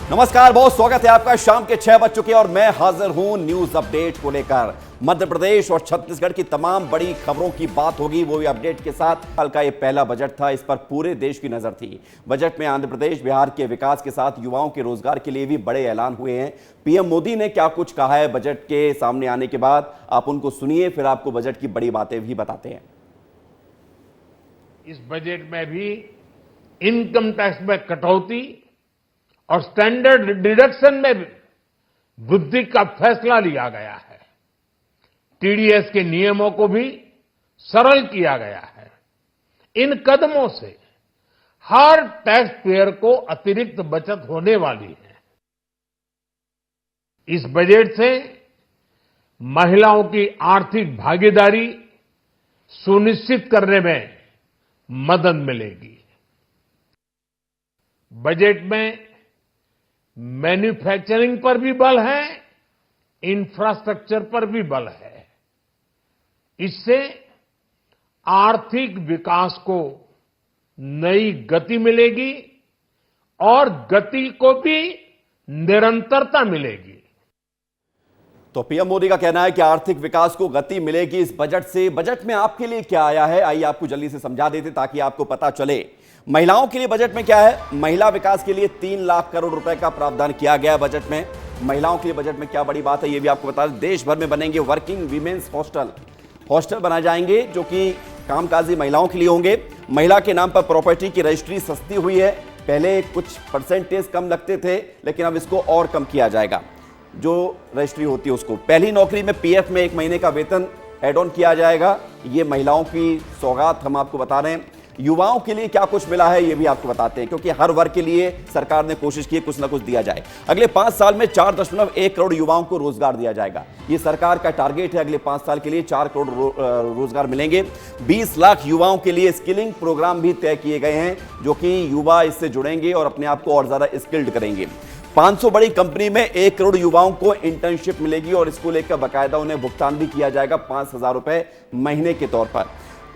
नमस्कार, बहुत स्वागत है आपका। शाम के 6 बज चुके और मैं हाजिर हूं न्यूज अपडेट को लेकर। मध्य प्रदेश और छत्तीसगढ़ की तमाम बड़ी खबरों की बात होगी, वो भी अपडेट के साथ। साल का ये पहला बजट था, इस पर पूरे देश की नजर थी। बजट में आंध्र प्रदेश बिहार के विकास के साथ युवाओं के रोजगार के लिए भी बड़े ऐलान हुए हैं। पीएम मोदी ने क्या कुछ कहा है बजट के सामने आने के बाद, आप उनको सुनिए, फिर आपको बजट की बड़ी बातें भी बताते हैं। इस बजट में भी इनकम टैक्स में कटौती और स्टैंडर्ड डिडक्शन में भी वृद्धि का फैसला लिया गया है। टीडीएस के नियमों को भी सरल किया गया है। इन कदमों से हर टैक्स पेयर को अतिरिक्त बचत होने वाली है। इस बजट से महिलाओं की आर्थिक भागीदारी सुनिश्चित करने में मदद मिलेगी। बजट में मैन्युफैक्चरिंग पर भी बल है, इंफ्रास्ट्रक्चर पर भी बल है। इससे आर्थिक विकास को नई गति मिलेगी और गति को भी निरंतरता मिलेगी। तो पीएम मोदी का कहना है कि आर्थिक विकास को गति मिलेगी इस बजट से। बजट में आपके लिए क्या आया है, आइए आपको जल्दी से समझा देते ताकि आपको पता चले। महिलाओं के लिए बजट में क्या है? महिला विकास के लिए 3 लाख करोड़ रुपए का प्रावधान किया गया बजट में। महिलाओं के लिए बजट में क्या बड़ी बात है, यह भी आपको बता दें। देश भर में बनेंगे वर्किंग वीमेन्स हॉस्टल बनाए जाएंगे जो कि कामकाजी महिलाओं के लिए होंगे। महिला के नाम पर प्रॉपर्टी की रजिस्ट्री सस्ती हुई है। पहले कुछ परसेंटेज कम लगते थे, लेकिन अब इसको और कम किया जाएगा। जो रजिस्ट्री होती है उसको, पहली नौकरी में पीएफ में 1 महीने का वेतन एड ऑन किया जाएगा। ये महिलाओं की सौगात हम आपको बता रहे हैं। युवाओं के लिए क्या कुछ मिला है ये भी आपको बताते हैं, क्योंकि हर वर्ग के लिए सरकार ने कोशिश की है कुछ ना कुछ दिया जाए। अगले 5 साल में 4.1 करोड़ युवाओं को रोजगार दिया जाएगा। ये सरकार का टारगेट है। अगले 5 साल के लिए 4 करोड़ रोजगार मिलेंगे। 20 लाख युवाओं के लिए स्किलिंग प्रोग्राम भी तय किए गए हैं, जो कि युवा इससे जुड़ेंगे और अपने आप को और ज्यादा स्किल्ड करेंगे। 500 बड़ी कंपनी में 1 करोड़ युवाओं को इंटर्नशिप मिलेगी और इसको लेकर बाकायदा उन्हें भुगतान भी किया जाएगा 5,000 रुपए महीने के तौर पर।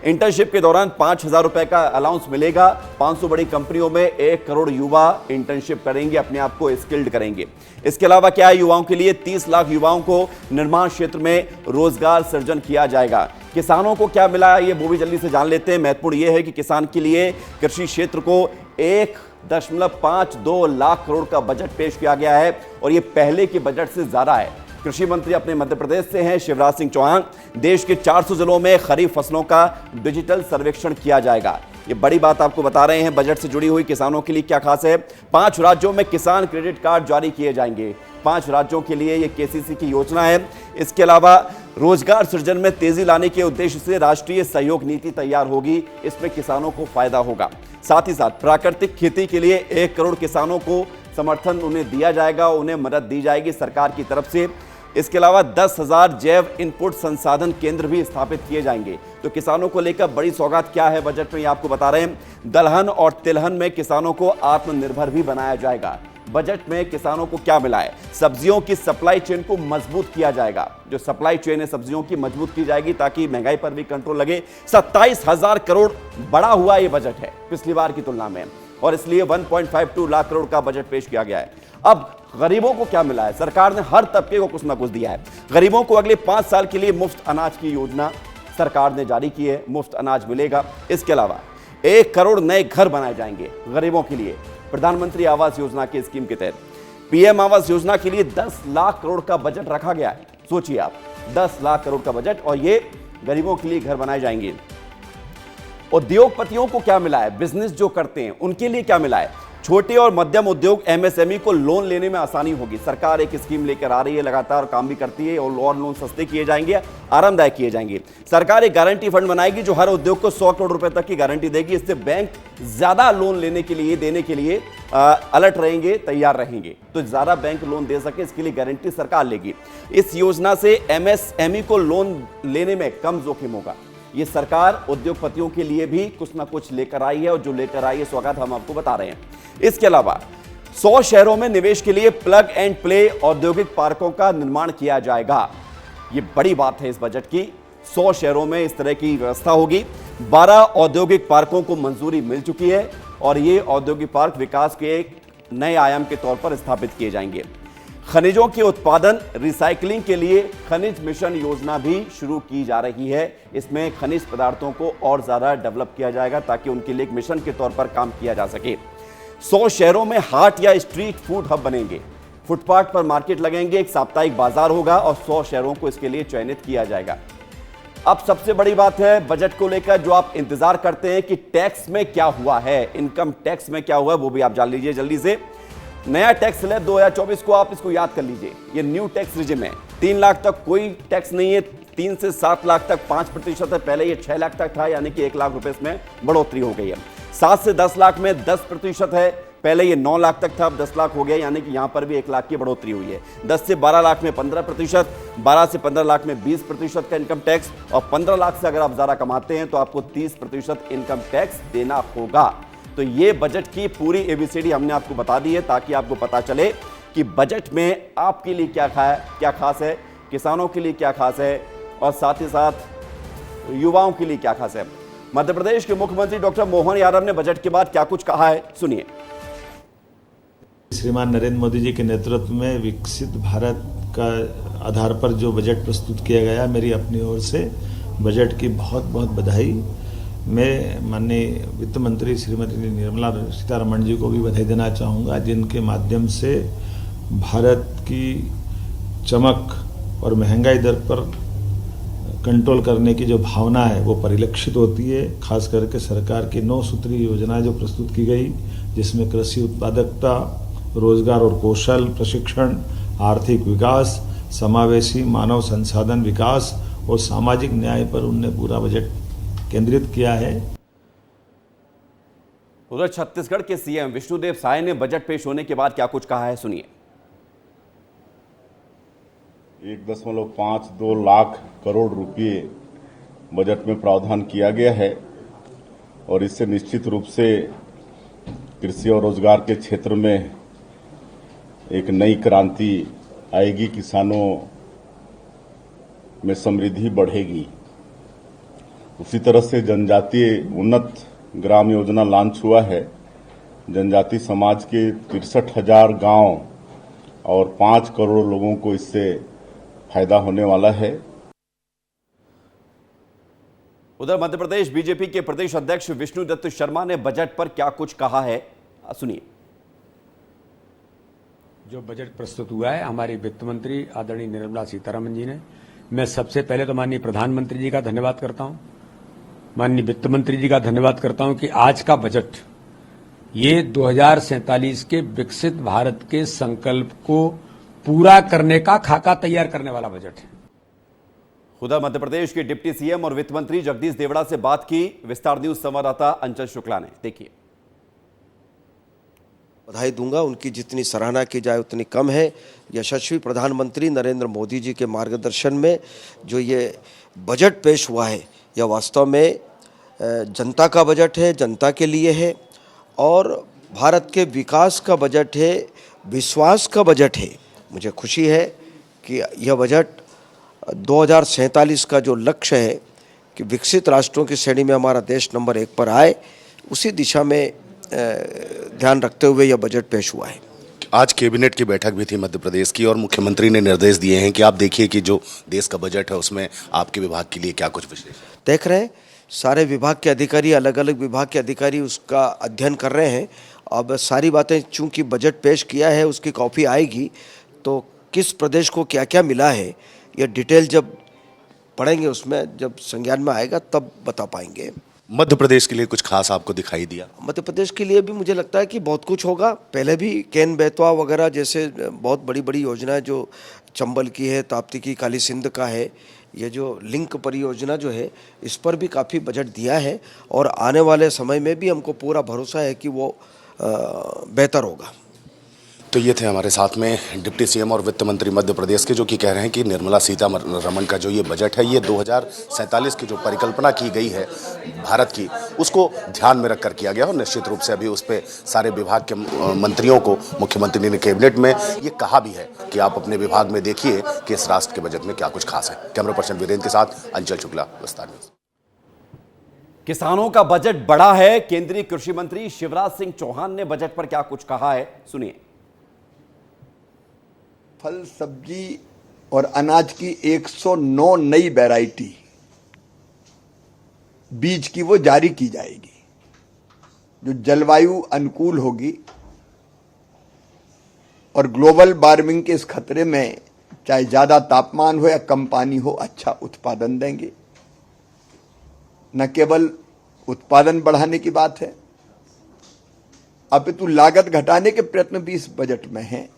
इंटर्नशिप के दौरान 5,000 रुपए का अलाउंस मिलेगा। 500 बड़ी कंपनियों में 1 करोड़ युवा इंटर्नशिप करेंगे, अपने आप को स्किल्ड करेंगे। इसके अलावा क्या है, युवाओं के लिए 30 लाख युवाओं को निर्माण क्षेत्र में रोजगार सृजन किया जाएगा। किसानों को क्या मिला है ये वो भी जल्दी से जान लेते हैं। महत्वपूर्ण यह है कि किसान के लिए कृषि क्षेत्र को 1.52 लाख करोड़ का बजट पेश किया गया है और यह पहले के बजट से ज्यादा है। कृषि मंत्री अपने मध्य प्रदेश से हैं, शिवराज सिंह चौहान। देश के 400 जिलों में खरीफ फसलों का डिजिटल सर्वेक्षण किया जाएगा। ये बड़ी बात आपको बता रहे हैं। बजट से जुड़ी हुई किसानों के लिए क्या खास है? 5 राज्यों में किसान क्रेडिट कार्ड जारी किए जाएंगे। 5 राज्यों के लिए ये केसीसी की योजना है। इसके अलावा रोजगार सृजन में तेजी लाने के उद्देश्य से राष्ट्रीय सहयोग नीति तैयार होगी। इसमें किसानों को फायदा होगा। साथ ही साथ प्राकृतिक खेती के लिए 1 करोड़ किसानों को समर्थन उन्हें दिया जाएगा, उन्हें मदद दी जाएगी सरकार की तरफ से। इसके अलावा 10,000 जैव इनपुट संसाधन केंद्र भी स्थापित किए जाएंगे। तो किसानों को लेकर बड़ी सौगात क्या है बजट में, ये आपको बता रहे हैं। दलहन और तिलहन में किसानों को आत्मनिर्भर भी बनाया जाएगा। बजट में किसानों को क्या मिला है? सब्जियों की सप्लाई चेन को मजबूत किया जाएगा। जो सप्लाई चेन है सब्जियों की मजबूत की जाएगी ताकि महंगाई पर भी कंट्रोल लगे। 27,000 करोड़ बढ़ा हुआ ये बजट है पिछली बार की तुलना में, और इसलिए 1.52 लाख करोड़ का बजट पेश किया गया है। अब गरीबों को क्या मिला है? सरकार ने हर तबके को कुछ ना कुछ दिया है। गरीबों को अगले 5 साल के लिए मुफ्त अनाज की योजना सरकार ने जारी की है, मुफ्त अनाज मिलेगा। इसके अलावा 1 करोड़ नए घर बनाए जाएंगे गरीबों के लिए प्रधानमंत्री आवास योजना की स्कीम के तहत। पीएम आवास योजना के लिए 10 लाख करोड़ का बजट रखा गया है। सोचिए आप, 10 लाख करोड़ का बजट, और ये गरीबों के लिए घर बनाए जाएंगे। उद्योगपतियों को क्या मिला है? बिजनेस जो करते हैं उनके लिए क्या मिला है? छोटे और मध्यम उद्योग एमएसएमई को लोन लेने में आसानी होगी। सरकार एक स्कीम लेकर आ रही है, लगातार काम भी करती है, और लोन सस्ते किए जाएंगे, आरामदायक किए जाएंगे। सरकार एक गारंटी फंड बनाएगी जो हर उद्योग को 100 करोड़ रुपए तक की गारंटी देगी। इससे बैंक ज्यादा लोन लेने के लिए, देने के लिए अलर्ट रहेंगे, तैयार रहेंगे। तो ज्यादा बैंक लोन दे सके इसके लिए गारंटी सरकार लेगी। इस योजना से एमएसएमई को लोन लेने में कम जोखिम होगा। ये सरकार उद्योगपतियों के लिए भी कुछ ना कुछ लेकर आई है, और जो लेकर आई है सौगात हम आपको बता रहे हैं। इसके अलावा 100 शहरों में निवेश के लिए प्लग एंड प्ले औद्योगिक पार्कों का निर्माण किया जाएगा। ये बड़ी बात है इस बजट की। 100 शहरों में इस तरह की व्यवस्था होगी। 12 औद्योगिक पार्कों को मंजूरी मिल चुकी है और ये औद्योगिक पार्क विकास के नए आयाम के तौर पर स्थापित किए जाएंगे। खनिजों के उत्पादन रिसाइकलिंग के लिए खनिज मिशन योजना भी शुरू की जा रही है। इसमें खनिज पदार्थों को और ज्यादा डेवलप किया जाएगा ताकि उनके लिए एक मिशन के तौर पर काम किया जा सके। 100 शहरों में हाट या स्ट्रीट फूड हब बनेंगे, फुटपाथ पर मार्केट लगेंगे, एक साप्ताहिक बाजार होगा और 100 शहरों को इसके लिए चयनित किया जाएगा। अब सबसे बड़ी बात है बजट को लेकर जो आप इंतजार करते हैं कि टैक्स में क्या हुआ है, इनकम टैक्स में क्या हुआ है, वो भी आप जान लीजिए जल्दी से। नया टैक्स स्लैब 2024 को आप इसको याद कर लीजिए। ये न्यू टैक्स रिजिम है। 3 लाख तक कोई टैक्स नहीं है, 3 से 7 लाख तक 5% है। पहले ये 6 लाख तक था, यानी कि 1 लाख रुपए इसमें बढ़ोतरी हो गई है। 7 से 10 लाख में 10% है, पहले ये 9 लाख तक था, अब 10 लाख हो गया, यानी कि यहां पर भी 1 लाख की बढ़ोतरी हुई है। 10 से 12 लाख में 15%, 12 से 15 लाख में 20% का इनकम टैक्स, और 15 लाख से अगर आप ज्यादा कमाते हैं तो आपको 30% इनकम टैक्स देना होगा। तो ये बजट की पूरी एबीसीडी हमने आपको बता दी है ताकि आपको पता चले कि बजट में आपके लिए क्या खास है, किसानों के लिए क्या खास है और साथ ही साथ युवाओं के लिए क्या खास है। मध्य प्रदेश के मुख्यमंत्री डॉक्टर मोहन यादव ने बजट के बाद क्या कुछ कहा है, सुनिए। श्रीमान नरेंद्र मोदी जी के नेतृत्व में विकसित भारत का आधार पर जो बजट प्रस्तुत किया गया, मेरी अपनी ओर से बजट की बहुत बहुत बधाई। मैं माननीय वित्त मंत्री श्रीमती निर्मला सीतारमण जी को भी बधाई देना चाहूँगा, जिनके माध्यम से भारत की चमक और महंगाई दर पर कंट्रोल करने की जो भावना है वो परिलक्षित होती है। खास करके सरकार की 9 सूत्री योजना जो प्रस्तुत की गई, जिसमें कृषि उत्पादकता, रोजगार और कौशल प्रशिक्षण, आर्थिक विकास, समावेशी मानव संसाधन विकास और सामाजिक न्याय पर उनने पूरा बजट केंद्रित किया है। उधर छत्तीसगढ़ के सीएम विष्णुदेव साय ने बजट पेश होने के बाद क्या कुछ कहा है, सुनिए। 1.52 लाख करोड़ रुपए बजट में प्रावधान किया गया है और इससे निश्चित रूप से कृषि और रोजगार के क्षेत्र में एक नई क्रांति आएगी, किसानों में समृद्धि बढ़ेगी। उसी तरह से जनजातीय उन्नत ग्राम योजना लॉन्च हुआ है। जनजातीय समाज के 63,000 गांव और 5 करोड़ लोगों को इससे फायदा होने वाला है। उधर मध्य प्रदेश बीजेपी के प्रदेश अध्यक्ष विष्णुदत्त शर्मा ने बजट पर क्या कुछ कहा है, सुनिए। जो बजट प्रस्तुत हुआ है हमारी वित्त मंत्री आदरणीय निर्मला सीतारमण जी ने, मैं सबसे पहले तो माननीय प्रधानमंत्री जी का धन्यवाद करता हूं, माननीय वित्त मंत्री जी का धन्यवाद करता हूं कि आज का बजट ये 2047 के विकसित भारत के संकल्प को पूरा करने का खाका तैयार करने वाला बजट है। उधर मध्य प्रदेश के डिप्टी सीएम और वित्त मंत्री जगदीश देवड़ा से बात की विस्तार न्यूज संवाददाता अंचल शुक्ला ने, देखिए। बधाई दूंगा, उनकी जितनी सराहना की जाए उतनी कम है। यशस्वी प्रधानमंत्री नरेंद्र मोदी जी के मार्गदर्शन में जो ये बजट पेश हुआ है, यह वास्तव में जनता का बजट है, जनता के लिए है और भारत के विकास का बजट है, विश्वास का बजट है। मुझे खुशी है कि यह बजट 2047 का जो लक्ष्य है कि विकसित राष्ट्रों की श्रेणी में हमारा देश नंबर 1 पर आए, उसी दिशा में ध्यान रखते हुए यह बजट पेश हुआ है। आज कैबिनेट की बैठक भी थी मध्य प्रदेश की और मुख्यमंत्री ने निर्देश दिए हैं कि आप देखिए कि जो देश का बजट है उसमें आपके विभाग के लिए क्या कुछ विशेष देख रहे हैं। सारे विभाग के अधिकारी, अलग अलग विभाग के अधिकारी उसका अध्ययन कर रहे हैं। अब सारी बातें चूंकि बजट पेश किया है, उसकी कॉपी आएगी तो किस प्रदेश को क्या क्या मिला है ये डिटेल जब पढ़ेंगे, उसमें जब संज्ञान में आएगा तब बता पाएंगे। मध्य प्रदेश के लिए कुछ खास आपको दिखाई दिया? मध्य प्रदेश के लिए भी मुझे लगता है कि बहुत कुछ होगा। पहले भी केन बेतवा वगैरह जैसे बहुत बड़ी बड़ी योजनाएं जो चंबल की है, ताप्ती की, काली सिंध का है, ये जो लिंक परियोजना जो है इस पर भी काफ़ी बजट दिया है और आने वाले समय में भी हमको पूरा भरोसा है कि वो बेहतर होगा। तो ये थे हमारे साथ में डिप्टी सीएम और वित्त मंत्री मध्य प्रदेश के, जो कि कह रहे हैं कि निर्मला सीतारमण का जो ये बजट है ये 2047 की जो परिकल्पना की गई है भारत की, उसको ध्यान में रखकर किया गया और निश्चित रूप से अभी उस पर सारे विभाग के मंत्रियों को मुख्यमंत्री ने कैबिनेट में ये कहा भी है कि आप अपने विभाग में देखिए कि इस राष्ट्र के बजट में क्या कुछ खास है। कैमरा पर्सन वीरेंद्र के साथ अंचल शुक्ला, विस्तार न्यूज। किसानों का बजट बड़ा है। केंद्रीय कृषि मंत्री शिवराज सिंह चौहान ने बजट पर क्या कुछ कहा है, सुनिए। फल, सब्जी और अनाज की 109 नई वैरायटी बीज की वो जारी की जाएगी, जो जलवायु अनुकूल होगी और ग्लोबल वार्मिंग के इस खतरे में चाहे ज्यादा तापमान हो या कम पानी हो, अच्छा उत्पादन देंगे। न केवल उत्पादन बढ़ाने की बात है, अपितु लागत घटाने के प्रयत्न भी इस बजट में हैं।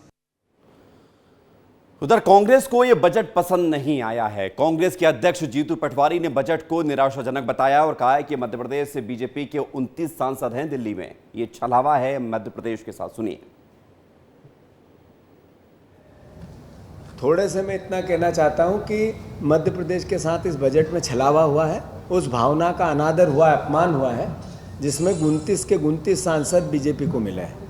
उधर कांग्रेस को यह बजट पसंद नहीं आया है। कांग्रेस के अध्यक्ष जीतू पटवारी ने बजट को निराशाजनक बताया और कहा है कि मध्य प्रदेश से बीजेपी के 29 सांसद हैं दिल्ली में, यह छलावा है मध्य प्रदेश के साथ। सुनिए। थोड़े से मैं इतना कहना चाहता हूं कि मध्य प्रदेश के साथ इस बजट में छलावा हुआ है, उस भावना का अनादर हुआ, अपमान हुआ है, जिसमें 29 के 29 सांसद बीजेपी को मिले हैं।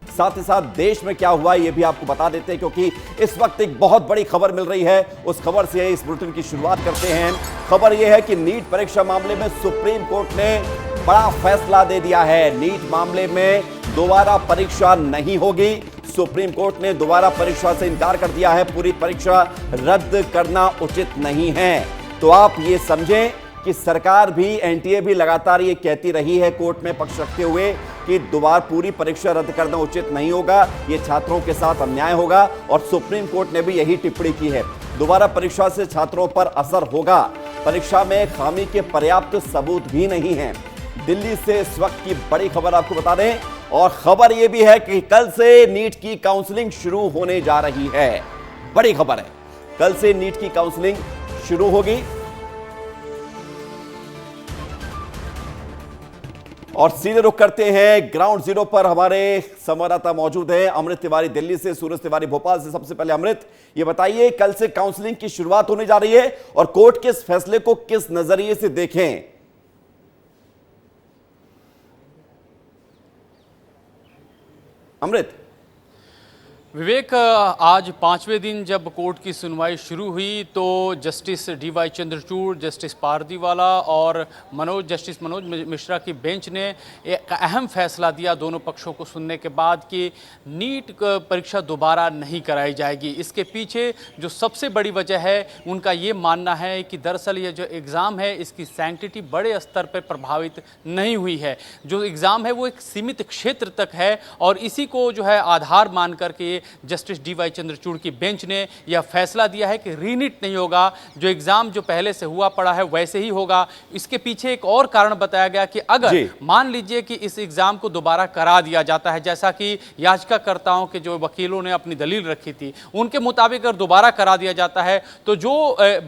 साथ ही साथ देश में क्या हुआ यह भी आपको बता देते हैं, क्योंकि इस वक्त एक बहुत बड़ी खबर मिल रही है। उस खबर से इस बुलेटिन की शुरुआत करते हैं। खबर यह है कि नीट परीक्षा मामले में सुप्रीम कोर्ट ने बड़ा फैसला दे दिया है। नीट मामले में दोबारा परीक्षा नहीं होगी। सुप्रीम कोर्ट ने दोबारा परीक्षा से इनकार कर दिया है। पूरी परीक्षा रद्द करना उचित नहीं है। तो आप ये समझें कि सरकार भी, एनटीए भी लगातार ये कहती रही है कोर्ट में पक्ष रखते हुए कि दोबारा पूरी परीक्षा रद्द करना उचित नहीं होगा, ये छात्रों के साथ अन्याय होगा। और सुप्रीम कोर्ट ने भी यही टिप्पणी की है। दोबारा परीक्षा से छात्रों पर असर होगा। परीक्षा में खामी के पर्याप्त सबूत भी नहीं है। दिल्ली से इस वक्त की बड़ी खबर आपको बता दें, और खबर यह भी है कि कल से नीट की काउंसलिंग शुरू होने जा रही है। बड़ी खबर है, कल से नीट की काउंसलिंग शुरू होगी। और सीधे रुख करते हैं ग्राउंड जीरो पर। हमारे संवाददाता मौजूद हैं, अमृत तिवारी दिल्ली से, सूरज तिवारी भोपाल से। सबसे पहले अमृत, ये बताइए कल से काउंसलिंग की शुरुआत होने जा रही है और कोर्ट के इस फैसले को किस नजरिए से देखें? अमृत। विवेक, आज 5वें दिन जब कोर्ट की सुनवाई शुरू हुई तो justice D Y Chandrachud, justice Pardiwala और जस्टिस मनोज मिश्रा की बेंच ने एक अहम फैसला दिया दोनों पक्षों को सुनने के बाद कि नीट परीक्षा दोबारा नहीं कराई जाएगी। इसके पीछे जो सबसे बड़ी वजह है, उनका ये मानना है कि दरअसल ये जो एग्ज़ाम है इसकी सैंक्टिटी बड़े स्तर पर प्रभावित नहीं हुई है। जो एग्ज़ाम है वो एक सीमित क्षेत्र तक है और इसी को जो है आधार मान करके जस्टिस डीवाई चंद्रचूड़ की बेंच ने यह फैसला दिया है कि रीनीट नहीं होगा, जो एग्जाम जो पहले से हुआ पड़ा है वैसे ही होगा। इसके पीछे एक और कारण बताया गया कि अगर मान लीजिए कि इस एग्जाम को दोबारा करा दिया जाता है, जैसा कि याचिकाकर्ताओं के जो वकीलों ने अपनी दलील रखी थी उनके मुताबिक अगर दोबारा करा दिया जाता है तो जो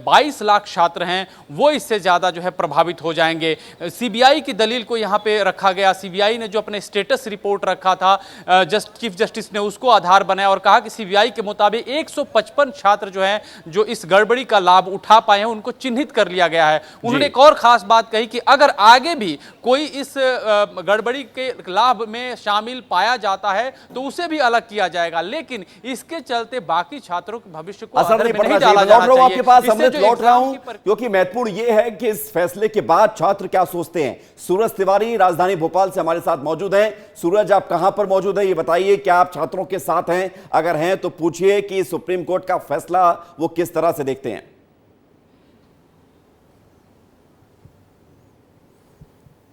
22 लाख छात्र हैं वो इससे ज्यादा जो है प्रभावित हो जाएंगे। सीबीआई की दलील को यहां पे रखा गया। सीबीआई ने जो अपने स्टेटस रिपोर्ट रखा था, चीफ जस्टिस ने उसको आधार बनाया और कहा कि सीबीआई के मुताबिक 155 छात्र जो हैं जो इस गड़बड़ी का लाभ उठा पाए हैं उनको चिन्हित कर लिया गया है। उन्होंने एक और खास बात कही कि अगर आगे भी कोई इस गड़बड़ी के लाभ में शामिल पाया जाता है तो उसे भी अलग किया जाएगा, लेकिन इसके चलते बाकी छात्रों के भविष्य को असर नहीं डाला जाना चाहिए। आपके पास अमृत लौट रहा हूं, क्योंकि महत्वपूर्ण यह है कि इस फैसले के बाद छात्र क्या सोचते हैं। सूरज तिवारी राजधानी भोपाल से हमारे साथ मौजूद हैं। सूरज, आप कहां पर मौजूद हैं, ये बताइए, क्या आप छात्रों के साथ हैं? अगर हैं तो पूछिए कि सुप्रीम कोर्ट का फैसला वो किस तरह से देखते हैं।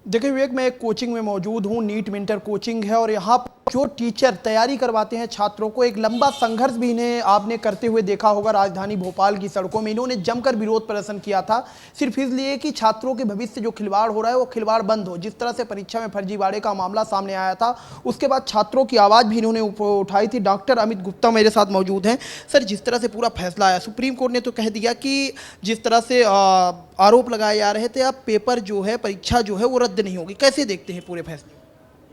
देखिए विवेक, मैं एक कोचिंग में मौजूद हूँ, नीट विंटर कोचिंग है, और यहाँ जो टीचर तैयारी करवाते हैं छात्रों को, एक लंबा संघर्ष भी इन्हें आपने करते हुए देखा होगा। राजधानी भोपाल की सड़कों में इन्होंने जमकर विरोध प्रदर्शन किया था, सिर्फ इसलिए कि छात्रों के भविष्य से जो खिलवाड़ हो रहा है वो खिलवाड़ बंद हो। जिस तरह से परीक्षा में फर्जीवाड़े का मामला सामने आया था, उसके बाद छात्रों की आवाज़ भी इन्होंने उठाई थी। डॉक्टर अमित गुप्ता मेरे साथ मौजूद हैं। सर, जिस तरह से पूरा फैसला आया, सुप्रीम कोर्ट ने तो कह दिया कि जिस तरह से आरोप लगाए जा रहे थे, अब पेपर जो है, परीक्षा जो है वो रद्द नहीं होगी, कैसे देखते हैं पूरे फैसले?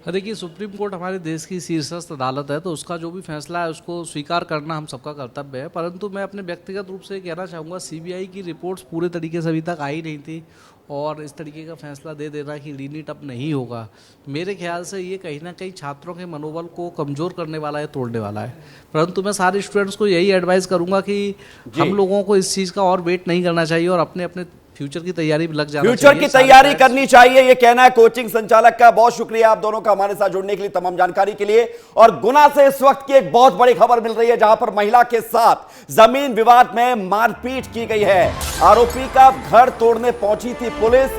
देखिए, सुप्रीम कोर्ट हमारे देश की शीर्षस्थ अदालत है, तो उसका जो भी फैसला है उसको स्वीकार करना हम सबका कर्तव्य है। परंतु मैं अपने व्यक्तिगत रूप से कहना चाहूँगा, सीबीआई की रिपोर्ट्स पूरे तरीके से अभी तक आई नहीं थी और इस तरीके का फैसला दे देना कि रीनीट अब नहीं होगा, मेरे ख्याल से ये कहीं ना कहीं छात्रों के मनोबल को कमज़ोर करने वाला है, तोड़ने वाला है। परंतु मैं सारे स्टूडेंट्स को यही एडवाइस करूँगा कि हम लोगों को इस चीज़ का और वेट नहीं करना चाहिए और अपने अपने फ्यूचर की तैयारी लग जाना चाहिए। फ्यूचर की तैयारी करनी चाहिए, ये कहना है कोचिंग संचालक का। बहुत शुक्रिया आप दोनों का हमारे साथ जुड़ने के लिए, तमाम जानकारी के लिए। और गुना से इस वक्त की एक बहुत बड़ी खबर मिल रही है, जहां पर महिला के साथ जमीन विवाद में मारपीट की गई है। आरोपी का घर तोड़ने पहुंची थी पुलिस।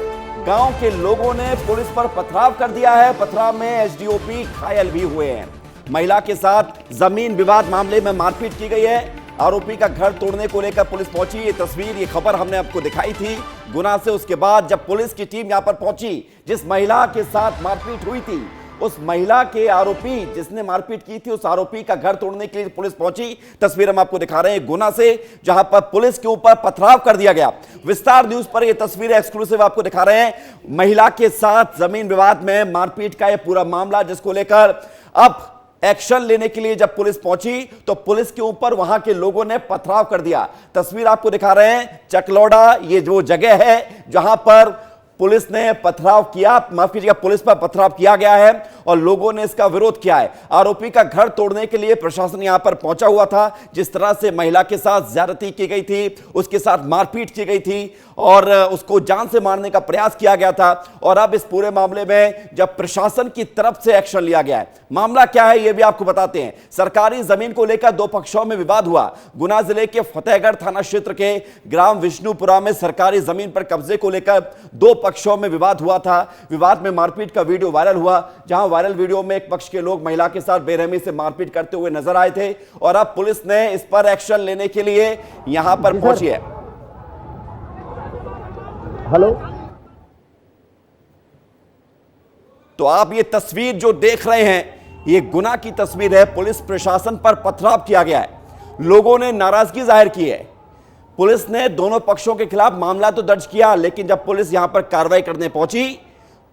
गांव के लोगों ने पुलिस पर पथराव कर दिया है। पथराव में एसडीओपी घायल भी हुए हैं। महिला के साथ जमीन विवाद मामले में मारपीट की गई है। आरोपी का घर तोड़ने को लेकर पुलिस पहुंची। ये तस्वीर, ये खबर हमने आपको दिखाई थी गुना से। उसके बाद जब पुलिस की टीम यहां पर पहुंची, जिस महिला के साथ मारपीट हुई थी, उस महिला के आरोपी जिसने मारपीट की थी, उस आरोपी का घर तोड़ने के लिए पुलिस पहुंची। तस्वीर हम आपको दिखा रहे हैं गुना से, जहां पर पुलिस के ऊपर पथराव कर दिया गया। विस्तार न्यूज पर यह तस्वीर एक्सक्लूसिव आपको दिखा रहे हैं। महिला के साथ जमीन विवाद में मारपीट का यह पूरा मामला, जिसको लेकर अब एक्शन लेने के लिए जब पुलिस पहुंची तो पुलिस के ऊपर वहां के लोगों ने पथराव कर दिया। तस्वीर आपको दिखा रहे हैं चकलौड़ा, ये जो जगह है जहां पर पुलिस ने पथराव किया, माफ कीजिएगा, पुलिस पर पथराव किया गया है और लोगों ने इसका विरोध किया है। आरोपी का घर तोड़ने के लिए प्रशासन यहां पर पहुंचा हुआ था। जिस तरह से महिला के साथ ज्यादती की गई थी, उसके साथ मारपीट की गई थी और उसको जान से मारने का प्रयास किया गया था। और अब इस पूरे मामले में जब प्रशासन की तरफ से एक्शन लिया गया है, मामला क्या है यह भी आपको बताते हैं। सरकारी जमीन को लेकर दो पक्षों में विवाद हुआ। गुना जिले के फतेहगढ़ थाना क्षेत्र के ग्राम विष्णुपुरा में सरकारी जमीन पर कब्जे को लेकर दो पक्षों में विवाद हुआ था। विवाद में मारपीट का वीडियो वायरल हुआ, जहां वायरल वीडियो में एक पक्ष के लोग महिला के साथ बेरहमी से मारपीट करते हुए नजर आए थे। और अब पुलिस ने इस पर एक्शन लेने के लिए यहां पर पहुंची है। हेलो, तो आप ये तस्वीर जो देख रहे हैं, ये गुना की तस्वीर है। पुलिस प्रशासन पर पथराव किया गया है, लोगों ने नाराजगी जाहिर की है। पुलिस ने दोनों पक्षों के खिलाफ मामला तो दर्ज किया, लेकिन जब पुलिस यहां पर कार्रवाई करने पहुंची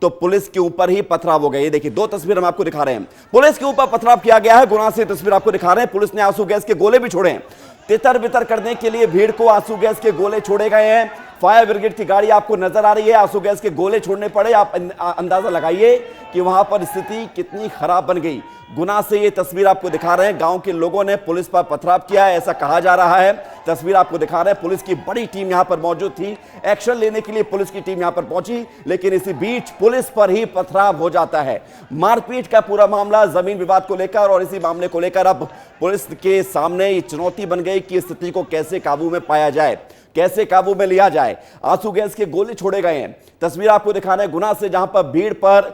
तो पुलिस के ऊपर ही पथराव हो गया। ये देखिए, दो तस्वीर हम आपको दिखा रहे हैं। पुलिस के ऊपर पथराव किया गया है। गुना से तस्वीर आपको दिखा रहे हैं। पुलिस ने आंसू गैस के गोले भी छोड़े हैं। तितर बितर करने के लिए भीड़ को आंसू गैस के गोले छोड़े गए हैं। फायर ब्रिगेड की गाड़ी आपको नजर आ रही है। आंसू गैस के गोले छोड़ने पड़े। आप अंदाजा लगाइए कि वहां पर स्थिति कितनी खराब बन गई। गुना से ये तस्वीर आपको दिखा रहे हैं। गांव के लोगों ने पुलिस पर पथराव किया है, ऐसा कहा जा रहा है। तस्वीर आपको दिखा रहे हैं। पुलिस की बड़ी टीम यहां पर मौजूद थी। एक्शन लेने के लिए पुलिस की टीम यहां पर पहुंची, लेकिन इसी बीच पुलिस पर ही पथराव हो जाता है। मारपीट का पूरा मामला जमीन विवाद को लेकर, और इसी मामले को लेकर अब पुलिस के सामने ये चुनौती बन गई कि स्थिति को कैसे काबू में पाया जाए, कैसे काबू में लिया जाए। आंसू गैस के गोले छोड़े गए हैं। तस्वीर आपको दिखाना है गुना से, जहां पर भीड़ पर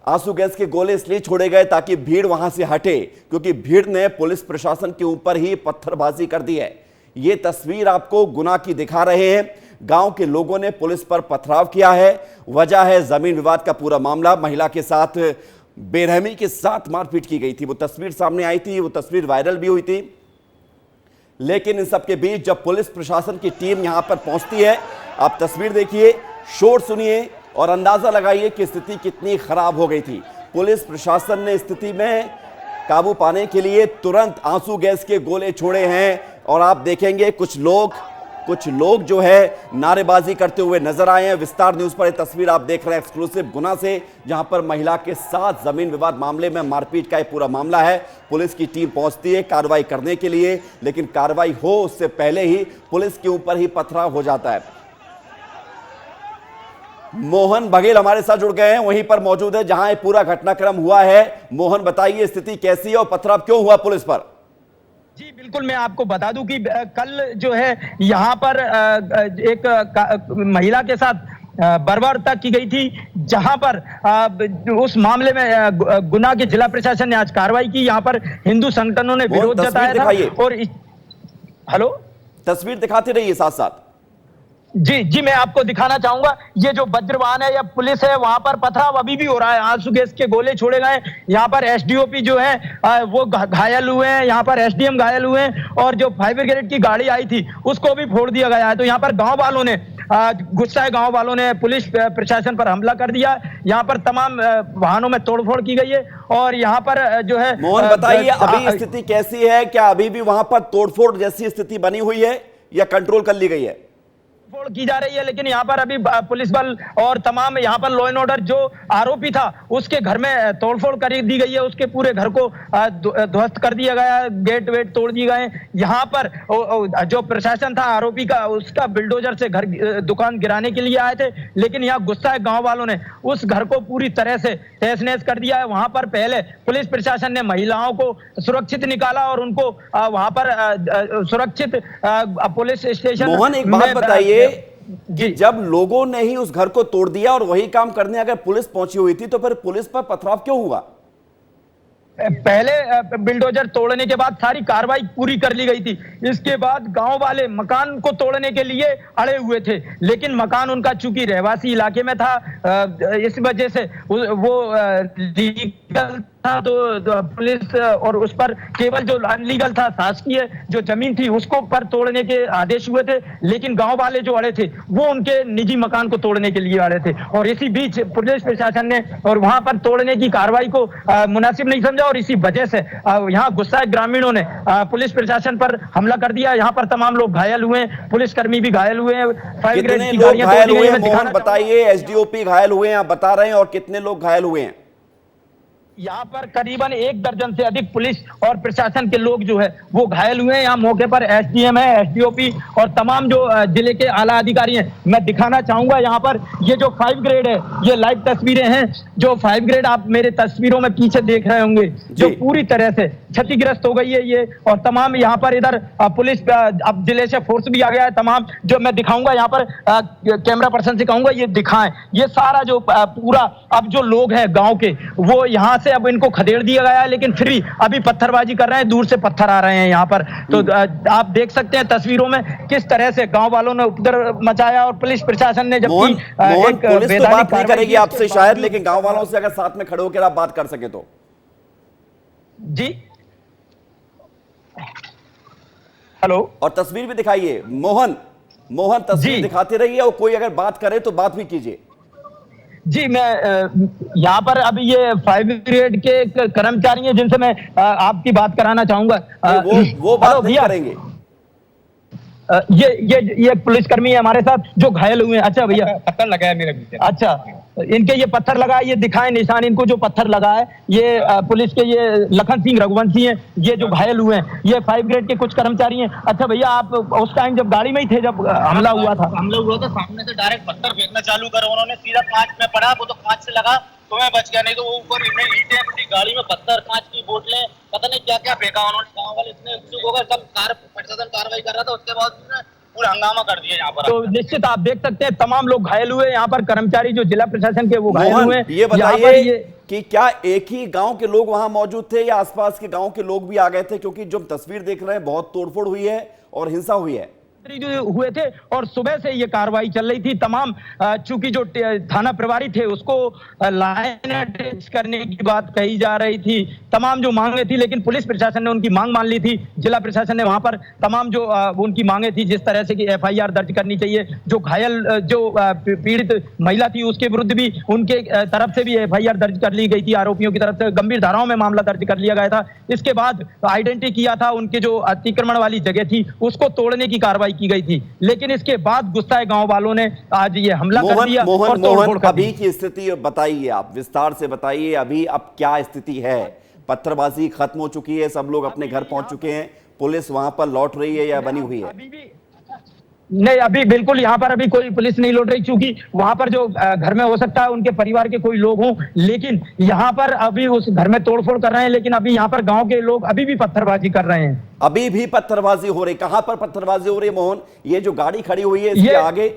आंसू गैस के गोले इसलिए छोड़े गए ताकि भीड़ वहां से हटे, क्योंकि भीड़ ने पुलिस प्रशासन के ऊपर ही पत्थरबाजी कर दी है। यह तस्वीर आपको गुना की दिखा रहे हैं। गांव के लोगों ने पुलिस पर पथराव किया है। वजह है जमीन विवाद का पूरा मामला। महिला के साथ बेरहमी के साथ मारपीट की गई थी। वो तस्वीर सामने आई थी, वो तस्वीर वायरल भी हुई थी। लेकिन इन सबके बीच जब पुलिस प्रशासन की टीम यहां पर पहुंचती है, आप तस्वीर देखिए, शोर सुनिए और अंदाजा लगाइए कि स्थिति कितनी खराब हो गई थी। पुलिस प्रशासन ने स्थिति में काबू पाने के लिए तुरंत आंसू गैस के गोले छोड़े हैं। और आप देखेंगे कुछ लोग जो है नारेबाजी करते हुए नजर आए हैं। विस्तार न्यूज पर यह तस्वीर आप देख रहे हैं एक्सक्लूसिव गुना से, जहां पर महिला के साथ जमीन विवाद मामले में मारपीट का यह पूरा मामला है। पुलिस की टीम पहुंचती है कार्रवाई करने के लिए, लेकिन कार्रवाई हो उससे पहले ही पुलिस के ऊपर ही पथराव हो जाता है। मोहन बघेल हमारे साथ जुड़ गए हैं, वहीं पर मौजूद है जहां ये पूरा घटनाक्रम हुआ है। मोहन, बताइए स्थिति कैसी है और पथराव क्यों हुआ पुलिस पर? जी बिल्कुल, मैं आपको बता दूं कि कल जो है यहाँ पर एक महिला के साथ बर्बरता की गई थी, जहां पर उस मामले में गुना के जिला प्रशासन ने आज कार्रवाई की। यहाँ पर हिंदू संगठनों ने विरोध जताया था। और हेलो, तस्वीर दिखाते रहिए साथ साथ। जी मैं आपको दिखाना चाहूंगा, ये जो वज्रवाहन है या पुलिस है, वहां पर पथराव अभी भी हो रहा है। आंसू गैस के गोले छोड़े गए। यहाँ पर एसडीओपी जो है वो घायल हुए हैं, यहाँ पर एसडीएम घायल हुए हैं, और जो फायर ब्रिगेड की गाड़ी आई थी उसको भी फोड़ दिया गया है। तो यहाँ पर गांव वालों ने गुस्साए गांव वालों ने पुलिस प्रशासन पर हमला कर दिया। यहाँ पर तमाम वाहनों में तोड़फोड़ की गई है। और यहाँ पर जो है, मोहन बताइए अभी स्थिति कैसी है? क्या अभी भी वहां पर तोड़फोड़ जैसी स्थिति बनी हुई है या कंट्रोल कर ली गई है? तोड़फोड़ की जा रही है, लेकिन यहाँ पर अभी पुलिस बल और तमाम यहाँ पर लॉ एंड ऑर्डर जो आरोपी था उसके घर में तोड़फोड़ कर दी गई है, उसके पूरे घर को ध्वस्त कर दिया गया, गेट वेट तोड़ दिए गए। यहाँ पर जो प्रशासन था आरोपी का, उसका बिल्डोजर से घर दुकान गिराने के लिए आए थे, लेकिन यहाँ गुस्सा है गांव वालों ने उस घर को पूरी तरह से तहस नहस कर दिया है। वहां पर पहले पुलिस प्रशासन ने महिलाओं को सुरक्षित निकाला और उनको वहां पर सुरक्षित पुलिस स्टेशन। मोहन, एक बात बताइए कि जब लोगों ने ही उस घर को तोड़ दिया और वही काम करने अगर पुलिस पहुंची हुई थी तो फिर पुलिस पर पथराव क्यों हुआ? पहले बिल्डोजर तोड़ने के बाद सारी कार्रवाई पूरी कर ली गई थी, इसके बाद गांव वाले मकान को तोड़ने के लिए अड़े हुए थे, लेकिन मकान उनका चूंकि रहवासी इलाके में था, इस वजह से वो लीगल था, तो पुलिस और उस पर केवल जो अनलीगल था शासकीय जो जमीन थी उसको पर तोड़ने के आदेश हुए थे, लेकिन गांव वाले जो अड़े थे वो उनके निजी मकान को तोड़ने के लिए अड़े थे और इसी बीच पुलिस प्रशासन ने और वहां पर तोड़ने की कार्रवाई को मुनासिब नहीं समझा और इसी वजह से यहाँ गुस्साए ग्रामीणों ने पुलिस प्रशासन पर हमला कर दिया। यहाँ पर तमाम लोग घायल हुए, पुलिसकर्मी भी घायल हुए हैं। कितने लोग घायल हुए हैं मोहन बताइए? एसडीओपी घायल हुए हैं आप बता रहे हैं, और कितने लोग घायल हुए हैं? यहाँ पर करीबन 1 दर्जन से अधिक पुलिस और प्रशासन के लोग जो है वो घायल हुए हैं। यहाँ मौके पर एसडीएम है, एसडीओपी और तमाम जो जिले के आला अधिकारी हैं। मैं दिखाना चाहूंगा यहाँ पर ये जो 5 ग्रेड है, ये लाइव तस्वीरें हैं। जो 5 ग्रेड आप मेरे तस्वीरों में पीछे देख रहे होंगे, जो पूरी तरह से क्षतिग्रस्त हो गई है ये, और तमाम यहाँ पर इधर पुलिस अब जिले से फोर्स भी आ गया है तमाम। जो मैं दिखाऊंगा यहाँ पर कैमरा पर्सन से कहूंगा ये दिखाएं, ये सारा जो पूरा अब जो लोग हैं गाँव के वो यहाँ से अब इनको खदेड़ दिया गया है, लेकिन फिर भी अभी पत्थरबाजी कर रहे हैं, दूर से पत्थर आ रहे हैं यहाँ पर। तो आप देख सकते हैं तस्वीरों में किस तरह से गांव वालों ने उपद्रव मचाया और पुलिस प्रशासन ने मोहन, पुलिस तो बात नहीं करेगी आपसे शायद, लेकिन गांव वालों से अगर साथ में खड़े होकर आप बात कर सके तो। जी हेलो, और तस्वीर भी दिखाइए मोहन। तस्वीर दिखाते रहिए और कोई अगर बात करे तो बात भी कीजिए। जी, मैं यहाँ पर अभी ये 5 ग्रेड के कर्मचारी हैं जिनसे मैं आपकी बात कराना चाहूंगा। वो बात नहीं करेंगे। ये पुलिसकर्मी है हमारे साथ जो घायल हुए हैं। अच्छा भैया, पत्थर लगा है मेरे पीछे। अच्छा, इनके ये पत्थर लगा है, ये दिखाएं निशान इनको जो पत्थर लगा है। ये पुलिस के ये लखन सिंह रघुवंशी हैं, ये जो घायल हुए हैं ये 5 ग्रेड के कुछ कर्मचारी हैं। अच्छा भैया, आप उस टाइम जब गाड़ी में ही थे जब हमला हुआ था? सामने से डायरेक्ट पत्थर फेंकना चालू करा उन्होंने, सीधा कांच में पड़ा, वो तो कांच से लगा तो मैं बच गया, नहीं तो वो ऊपर ईंटें अपनी गाड़ी में पत्थर, कांच की बोतलें, पता नहीं क्या क्या फेंका उन्होंने। गाँव वाले इतने उत्सुक हो गए, सब प्रशासन कार्रवाई कर रहा था, उसके बाद पूरा हंगामा कर दिया यहाँ पर। तो निश्चित आप देख सकते हैं तमाम लोग घायल हुए यहाँ पर, कर्मचारी जो जिला प्रशासन के वो घायल हुए। ये बताइए कि क्या एक ही गांव के लोग वहां मौजूद थे या आसपास के गांव के लोग भी आ गए थे? क्योंकि जो तस्वीर देख रहे हैं बहुत तोड़फोड़ हुई है और हिंसा हुई है जो हुए थे और सुबह से ये कार्रवाई चल रही थी। तमाम चूंकि जो थाना प्रभारी थे उसको लाइन अटैच करने की बात कही जा रही थी, तमाम जो मांगे थी, लेकिन पुलिस प्रशासन ने उनकी मांग मान ली थी। जिला प्रशासन ने वहां पर तमाम जो उनकी मांगे थी, जिस तरह से कि एफआईआर दर्ज करनी चाहिए, जो घायल जो पीड़ित महिला थी उसके विरुद्ध भी उनके तरफ से भी एफआईआर दर्ज कर ली गई थी। आरोपियों की तरफ से गंभीर धाराओं में मामला दर्ज कर लिया गया था। इसके बाद आइडेंटिटी किया था, उनके जो अतिक्रमण वाली जगह थी उसको तोड़ने की कार्रवाई की गई थी, लेकिन इसके बाद गुस्साए गांव वालों ने आज ये हमला कर दिया। मोहन, अभी की स्थिति बताइए, आप विस्तार से बताइए। अभी अब क्या स्थिति है? पत्थरबाजी खत्म हो चुकी है, सब लोग अपने घर पहुंच चुके हैं, पुलिस वहां पर लौट रही है या बनी हुई है? नहीं, अभी बिल्कुल यहाँ पर अभी कोई पुलिस नहीं लौट रही, क्योंकि वहां पर जो घर में हो सकता है उनके परिवार के कोई लोग हों, लेकिन यहाँ पर अभी उस घर में तोड़फोड़ कर रहे हैं। लेकिन अभी यहाँ पर गांव के लोग अभी भी पत्थरबाजी कर रहे हैं। अभी भी पत्थरबाजी हो रही? कहां पर पत्थरबाजी हो रही है मोहन? ये जो गाड़ी खड़ी हुई है इसके आगे?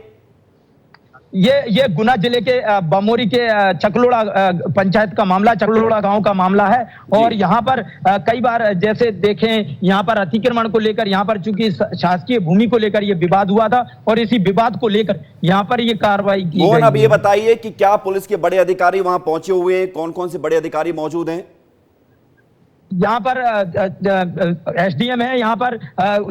ये गुना जिले के बमोरी के चकलोड़ा पंचायत का मामला, चकलोड़ा गांव का मामला है। और यहाँ पर कई बार जैसे देखें, यहाँ पर अतिक्रमण को लेकर, यहाँ पर चूंकि शासकीय भूमि को लेकर ये विवाद हुआ था और इसी विवाद को लेकर यहाँ पर ये कार्रवाई की गई। मोहन, अब ये बताइए कि क्या पुलिस के बड़े अधिकारी वहां पहुंचे हुए हैं? कौन कौन से बड़े अधिकारी मौजूद हैं? यहाँ पर एसडीएम है, यहाँ पर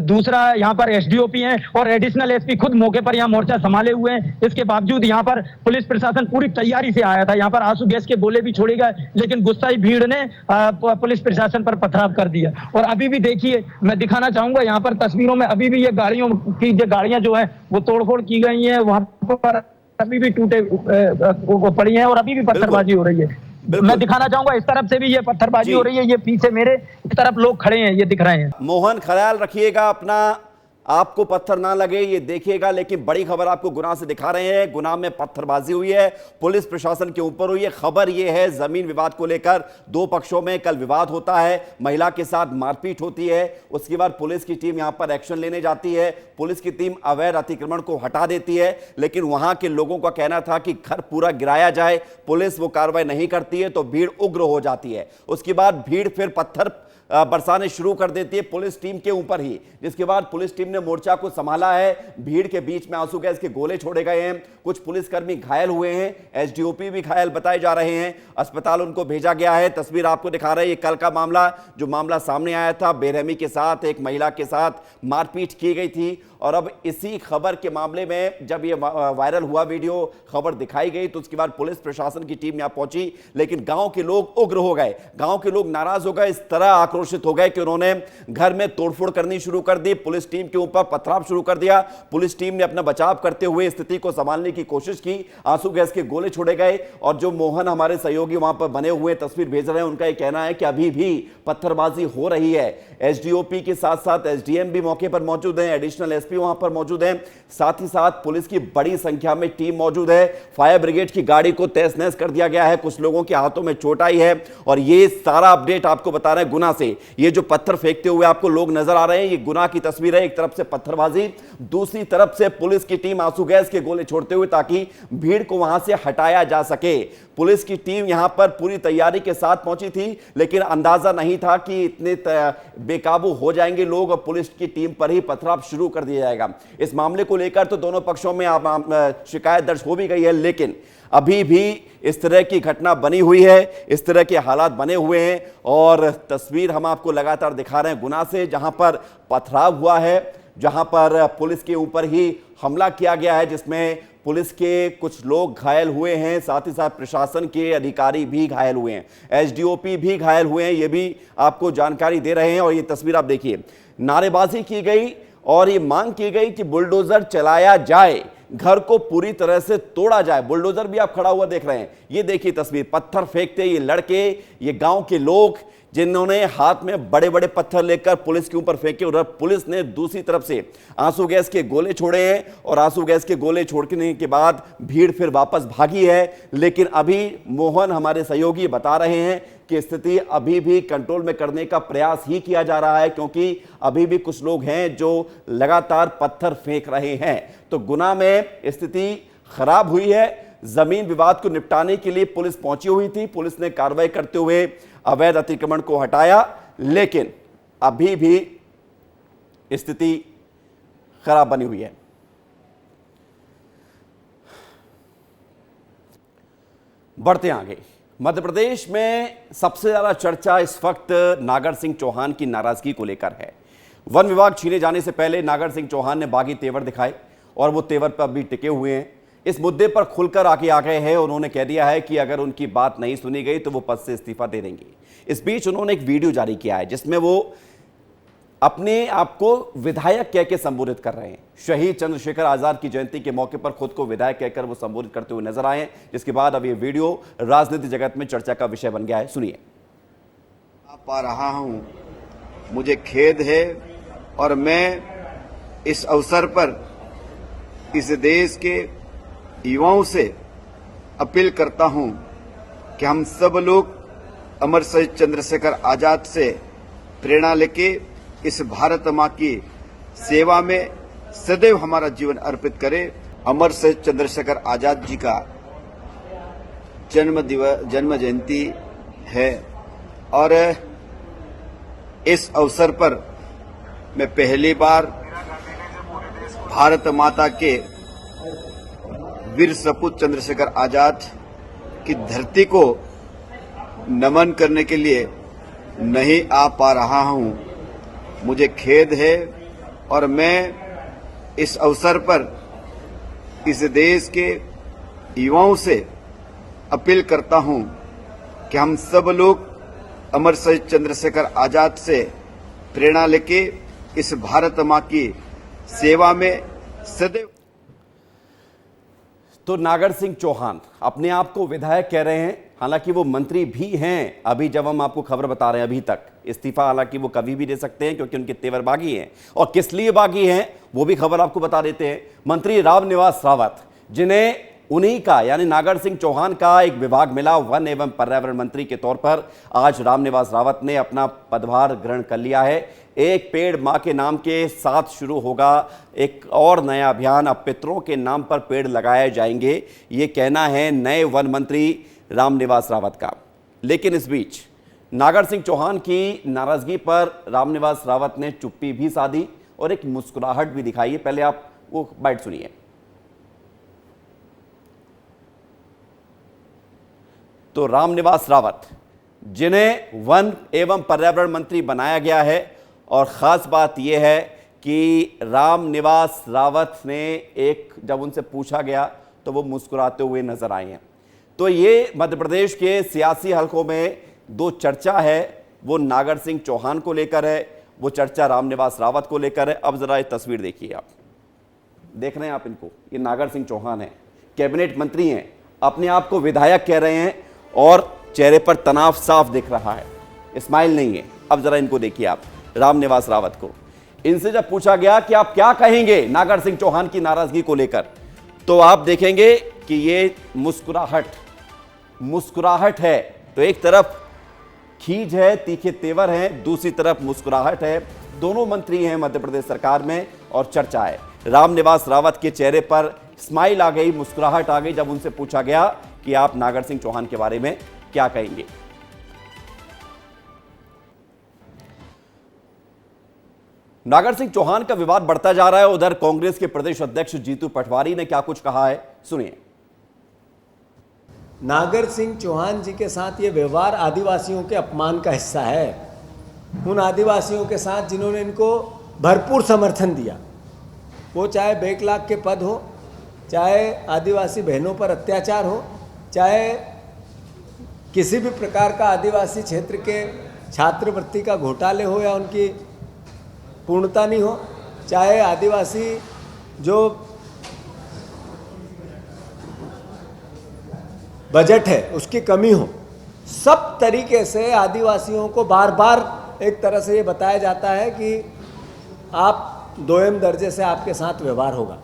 दूसरा यहाँ पर एसडीओपी है और एडिशनल एसपी खुद मौके पर यहाँ मोर्चा संभाले हुए हैं। इसके बावजूद यहाँ पर पुलिस प्रशासन पूरी तैयारी से आया था। यहाँ पर आंसू गैस के गोले भी छोड़े गए, लेकिन गुस्साई भीड़ ने पुलिस प्रशासन पर पथराव कर दिया। और अभी भी देखिए, मैं दिखाना चाहूंगा यहाँ पर तस्वीरों में, अभी भी ये गाड़ियां जो है वो तोड़फोड़ की गई है, वहां पर अभी भी टूटे पड़ी हैं और अभी भी पत्थरबाजी हो रही है। मैं दिखाना चाहूंगा, इस तरफ से भी ये पत्थरबाजी हो रही है, ये पीछे मेरे इस तरफ लोग खड़े हैं, ये दिख रहे हैं। मोहन, ख्याल रखिएगा अपना, आपको पत्थर ना लगे ये देखिएगा। लेकिन बड़ी खबर आपको गुना से दिखा रहे हैं। गुना में पत्थरबाजी हुई है, पुलिस प्रशासन के ऊपर हुई है। खबर ये है, जमीन विवाद को लेकर दो पक्षों में कल विवाद होता है, महिला के साथ मारपीट होती है। उसके बाद पुलिस की टीम यहां पर एक्शन लेने जाती है, पुलिस की टीम अवैध अतिक्रमण को हटा देती है। लेकिन वहां के लोगों का कहना था कि घर पूरा गिराया जाए, पुलिस वो कार्रवाई नहीं करती है तो भीड़ उग्र हो जाती है। उसके बाद भीड़ फिर पत्थर बरसाने शुरू कर देती है पुलिस टीम के ऊपर ही, जिसके बाद पुलिस टीम ने मोर्चा को संभाला है। भीड़ के बीच में आंसू गैस के गोले छोड़े गए हैं, कुछ पुलिसकर्मी घायल हुए हैं, एसडीओपी भी घायल बताए जा रहे हैं, अस्पताल उनको भेजा गया है। तस्वीर आपको दिखा रहे हैं, ये कल का मामला, जो मामला सामने आया था, बेरहमी के साथ एक महिला के साथ मारपीट की गई थी। और अब इसी खबर के मामले में जब ये वायरल हुआ वीडियो, खबर दिखाई गई, तो उसके बाद पुलिस प्रशासन की टीम यहां पहुंची। लेकिन गांव के लोग उग्र हो गए, गांव के लोग नाराज हो गए, इस तरह आक्रोशित हो गए कि उन्होंने घर में तोड़फोड़ करनी शुरू कर दी, पुलिस टीम के ऊपर पथराव शुरू कर दिया। पुलिस टीम ने अपना बचाव करते हुए स्थिति को संभालने की कोशिश की, आंसू गैस के गोले छोड़े गए। और जो मोहन हमारे सहयोगी वहां पर बने हुए तस्वीर भेज रहे हैं, उनका यह कहना है कि अभी भी पत्थरबाजी हो रही है। एसडीओपी के साथ साथ एसडीएम भी मौके पर मौजूद हैं, एडिशनल एसपी वहां पर मौजूद हैं, साथ ही साथ पुलिस की बड़ी संख्या में टीम मौजूद है। फायर ब्रिगेड की गाड़ी को तहस नहस कर दिया गया है, कुछ लोगों के हाथों में चोट आई है। और ये सारा अपडेट आपको बता रहे हैं गुना से। ये जो पत्थर फेंकते हुए आपको लोग नजर आ रहे हैं, ये गुना की तस्वीर है। एक तरफ से पत्थरबाजी, दूसरी तरफ से पुलिस की टीम आंसू गैस के गोले छोड़ते हुए ताकि भीड़ को वहां से हटाया जा सके। पुलिस की टीम यहां पर पूरी तैयारी के साथ पहुंची थी, लेकिन अंदाजा नहीं था कि इतने बेकाबू हो जाएंगे लोग और पुलिस की टीम पर ही पथराव शुरू कर दिया जाएगा। इस मामले को लेकर तो दोनों पक्षों में शिकायत दर्ज हो भी गई है, लेकिन अभी भी इस तरह की घटना बनी हुई है, इस तरह के हालात बने हुए हैं। और तस्वीर हम आपको लगातार दिखा रहे हैं गुना से, जहां पर पथराव हुआ है, जहां पर पुलिस के ऊपर ही हमला किया गया है, जिसमें पुलिस के कुछ लोग घायल हुए हैं, साथ ही साथ प्रशासन के अधिकारी भी घायल हुए हैं, एसडीओपी भी घायल हुए हैं, ये भी आपको जानकारी दे रहे हैं। और ये तस्वीर आप देखिए, नारेबाजी की गई और ये मांग की गई कि बुलडोजर चलाया जाए, घर को पूरी तरह से तोड़ा जाए। बुलडोजर भी आप खड़ा हुआ देख रहे हैं, ये देखिए तस्वीर, पत्थर फेंकते ये लड़के, ये गांव के लोग, जिन्होंने हाथ में बड़े बड़े पत्थर लेकर पुलिस के ऊपर फेंके। उधर पुलिस ने दूसरी तरफ से आंसू गैस के गोले छोड़े हैं और आंसू गैस के गोले छोड़ने के बाद भीड़ फिर वापस भागी है। लेकिन अभी मोहन हमारे सहयोगी बता रहे हैं कि स्थिति अभी भी कंट्रोल में करने का प्रयास ही किया जा रहा है, क्योंकि अभी भी कुछ लोग हैं जो लगातार पत्थर फेंक रहे हैं। तो गुना में स्थिति खराब हुई है, जमीन विवाद को निपटाने के लिए पुलिस पहुंची हुई थी, पुलिस ने कार्रवाई करते हुए अवैध अतिक्रमण को हटाया, लेकिन अभी भी स्थिति खराब बनी हुई है। बढ़ते आगे, मध्य प्रदेश में सबसे ज्यादा चर्चा इस वक्त नागर सिंह चौहान की नाराजगी को लेकर है। वन विभाग छीने जाने से पहले नागर सिंह चौहान ने बागी तेवर दिखाए और वो तेवर पर अभी टिके हुए हैं। इस मुद्दे पर खुलकर आगे आ गए हैं। उन्होंने कह दिया है कि अगर उनकी बात नहीं सुनी गई तो वो पद से इस्तीफा दे देंगे। इस बीच उन्होंने एक वीडियो जारी किया है जिसमें वो अपने आप को विधायक कह के संबोधित कर रहे हैं। शहीद चंद्रशेखर आजाद की जयंती के मौके पर खुद को विधायक कहकर वो संबोधित करते हुए नजर आए, जिसके बाद अब ये वीडियो राजनीति जगत में चर्चा का विषय बन गया है। सुनिए। पा रहा हूं, मुझे खेद है और मैं इस अवसर पर इस देश के युवाओं से अपील करता हूं कि हम सब लोग अमर शहीद चंद्रशेखर आजाद से प्रेरणा लेके इस भारत मां की सेवा में सदैव हमारा जीवन अर्पित करें। अमर शहीद चंद्रशेखर आजाद जी का जन्म जयंती है और इस अवसर पर मैं पहली बार भारत माता के वीर सपूत चंद्रशेखर आजाद की धरती को नमन करने के लिए नहीं आ पा रहा हूं, मुझे खेद है और मैं इस अवसर पर इस देश के युवाओं से अपील करता हूं कि हम सब लोग अमर शहीद चंद्रशेखर आजाद से प्रेरणा लेके इस भारत मां की सेवा में सदैव। तो नागर सिंह चौहान अपने आप को विधायक कह रहे हैं, हालांकि वो मंत्री भी हैं। अभी जब हम आपको खबर बता रहे हैं, अभी तक इस्तीफा हालांकि वो कभी भी दे सकते हैं क्योंकि उनके तेवर बागी हैं, और किस लिए बागी हैं वो भी खबर आपको बता देते हैं। मंत्री रामनिवास रावत, जिन्हें उन्हीं का यानी नागर सिंह चौहान का एक विभाग मिला वन एवं पर्यावरण मंत्री के तौर पर, आज रामनिवास रावत ने अपना पदभार ग्रहण कर लिया है। एक पेड़ मां के नाम के साथ शुरू होगा एक और नया अभियान, अब पितरों के नाम पर पेड़ लगाए जाएंगे, ये कहना है नए वन मंत्री रामनिवास रावत का। लेकिन इस बीच नागर सिंह चौहान की नाराजगी पर रामनिवास रावत ने चुप्पी भी साधी और एक मुस्कुराहट भी दिखाई है। पहले आप वो बाइट सुनिए। तो रामनिवास रावत, जिन्हें वन एवं पर्यावरण मंत्री बनाया गया है, और खास बात यह है कि रामनिवास रावत ने जब उनसे पूछा गया तो वो मुस्कुराते हुए नजर आए हैं। तो ये मध्य प्रदेश के सियासी हलकों में दो चर्चा है, वो नागर सिंह चौहान को लेकर है, वो चर्चा रामनिवास रावत को लेकर है। अब जरा ये तस्वीर देखिए, आप देख रहे हैं आप इनको, ये नागर सिंह चौहान है, कैबिनेट मंत्री हैं, अपने आप को विधायक कह रहे हैं और चेहरे पर तनाव साफ दिख रहा है, स्माइल नहीं है। अब जरा इनको देखिए आप, रामनिवास रावत को। इनसे जब पूछा गया कि आप क्या कहेंगे नागर सिंह चौहान की नाराजगी को लेकर, तो आप देखेंगे कि ये मुस्कुराहट है। तो एक तरफ खींच है, तीखे तेवर हैं, दूसरी तरफ मुस्कुराहट है। दोनों मंत्री हैं मध्य प्रदेश सरकार में और चर्चा है। रामनिवास रावत के चेहरे पर स्माइल आ गई, मुस्कुराहट आ गई जब उनसे पूछा गया कि आप नागर सिंह चौहान के बारे में क्या कहेंगे। नागर सिंह चौहान का विवाद बढ़ता जा रहा है। उधर कांग्रेस के प्रदेश अध्यक्ष जीतू पटवारी ने क्या कुछ कहा है, सुनिए। नागर सिंह चौहान जी के साथ ये व्यवहार आदिवासियों के अपमान का हिस्सा है। उन आदिवासियों के साथ जिन्होंने इनको भरपूर समर्थन दिया, वो चाहे बैकलॉग के पद हो, चाहे आदिवासी बहनों पर अत्याचार हो, चाहे किसी भी प्रकार का आदिवासी क्षेत्र के छात्रवृत्ति का घोटाले हो या उनकी पूर्णता नहीं हो, चाहे आदिवासी जो बजट है उसकी कमी हो, सब तरीके से आदिवासियों को बार बार एक तरह से ये बताया जाता है कि आप दोयम दर्जे से आपके साथ व्यवहार होगा।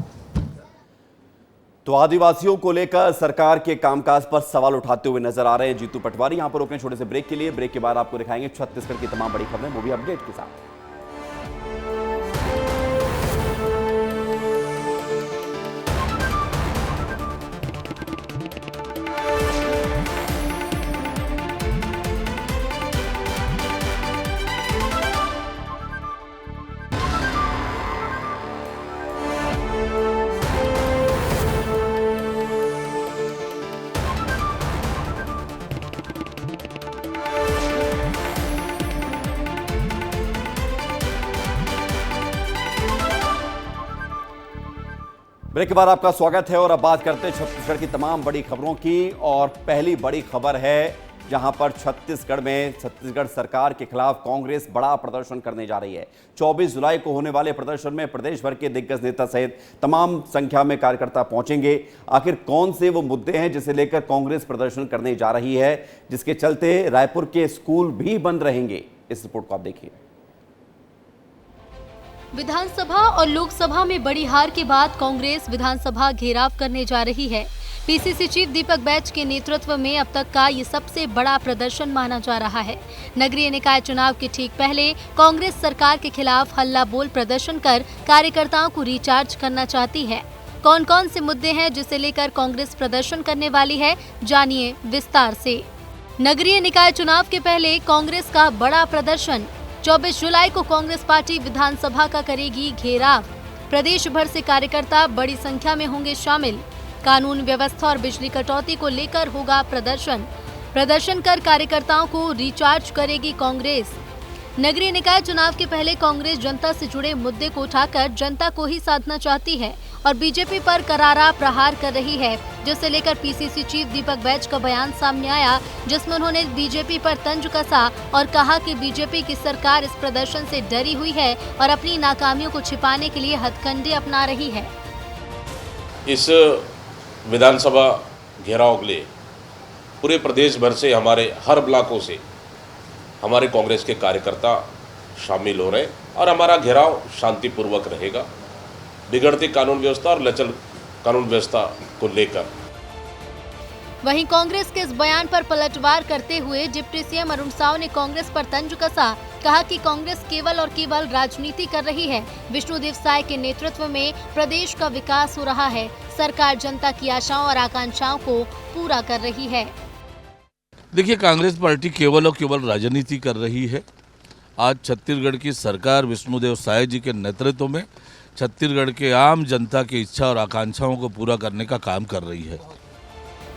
तो आदिवासियों को लेकर सरकार के कामकाज पर सवाल उठाते हुए नजर आ रहे हैं जीतू पटवारी। यहां पर रोकें छोटे से ब्रेक के लिए। ब्रेक के बाद आपको दिखाएंगे छत्तीसगढ़ की तमाम बड़ी खबरें, वो भी अपडेट के साथ। ब्रेक के बाद आपका स्वागत है और अब बात करते हैं छत्तीसगढ़ की तमाम बड़ी खबरों की। और पहली बड़ी खबर है जहां पर छत्तीसगढ़ सरकार के खिलाफ कांग्रेस बड़ा प्रदर्शन करने जा रही है। 24 जुलाई को होने वाले प्रदर्शन में प्रदेश भर के दिग्गज नेता सहित तमाम संख्या में कार्यकर्ता पहुंचेंगे। आखिर कौन से वो मुद्दे हैं जिसे लेकर कांग्रेस प्रदर्शन करने जा रही है, जिसके चलते रायपुर के स्कूल भी बंद रहेंगे, इस रिपोर्ट को आप देखिए। विधानसभा और लोकसभा में बड़ी हार के बाद कांग्रेस विधानसभा घेराव करने जा रही है। पीसीसी चीफ दीपक बैज के नेतृत्व में अब तक का ये सबसे बड़ा प्रदर्शन माना जा रहा है। नगरीय निकाय चुनाव के ठीक पहले कांग्रेस सरकार के खिलाफ हल्ला बोल प्रदर्शन कर कार्यकर्ताओं को रिचार्ज करना चाहती है। कौन कौन से मुद्दे हैं जिसे लेकर कांग्रेस प्रदर्शन करने वाली है, जानिए विस्तार से। नगरीय निकाय चुनाव के पहले कांग्रेस का बड़ा प्रदर्शन। 24 जुलाई को कांग्रेस पार्टी विधानसभा का करेगी घेराव। प्रदेश भर से कार्यकर्ता बड़ी संख्या में होंगे शामिल। कानून व्यवस्था और बिजली कटौती को लेकर होगा प्रदर्शन। प्रदर्शन कर कार्यकर्ताओं को रिचार्ज करेगी कांग्रेस। नगरीय निकाय चुनाव के पहले कांग्रेस जनता से जुड़े मुद्दे को उठाकर जनता को ही साधना चाहती है और बीजेपी पर करारा प्रहार कर रही है, जिसे लेकर पीसीसी चीफ दीपक बैज का बयान सामने आया, जिसमें उन्होंने बीजेपी पर तंज कसा और कहा कि बीजेपी की सरकार इस प्रदर्शन से डरी हुई है और अपनी नाकामियों को छिपाने के लिए हथकंडे अपना रही है। इस विधानसभा घेराव के लिए पूरे प्रदेश भर से, हमारे हर ब्लॉकों से हमारे कांग्रेस के कार्यकर्ता शामिल हो रहे हैं और हमारा घेराव शांतिपूर्वक रहेगा, बिगड़ती कानून व्यवस्था और लचर कानून व्यवस्था को लेकर। वहीं कांग्रेस के इस बयान पर पलटवार करते हुए डिप्टी सीएम अरुण साव ने कांग्रेस पर तंज कसा, कहा कि कांग्रेस केवल और केवल राजनीति कर रही है। विष्णुदेव साय के नेतृत्व में प्रदेश का विकास हो रहा है, सरकार जनता की आशाओं और आकांक्षाओं को पूरा कर रही है। देखिए, कांग्रेस पार्टी केवल और केवल राजनीति कर रही है। आज छत्तीसगढ़ की सरकार विष्णुदेव साय जी के नेतृत्व में छत्तीसगढ़ के आम जनता की इच्छा और आकांक्षाओं को पूरा करने का काम कर रही है।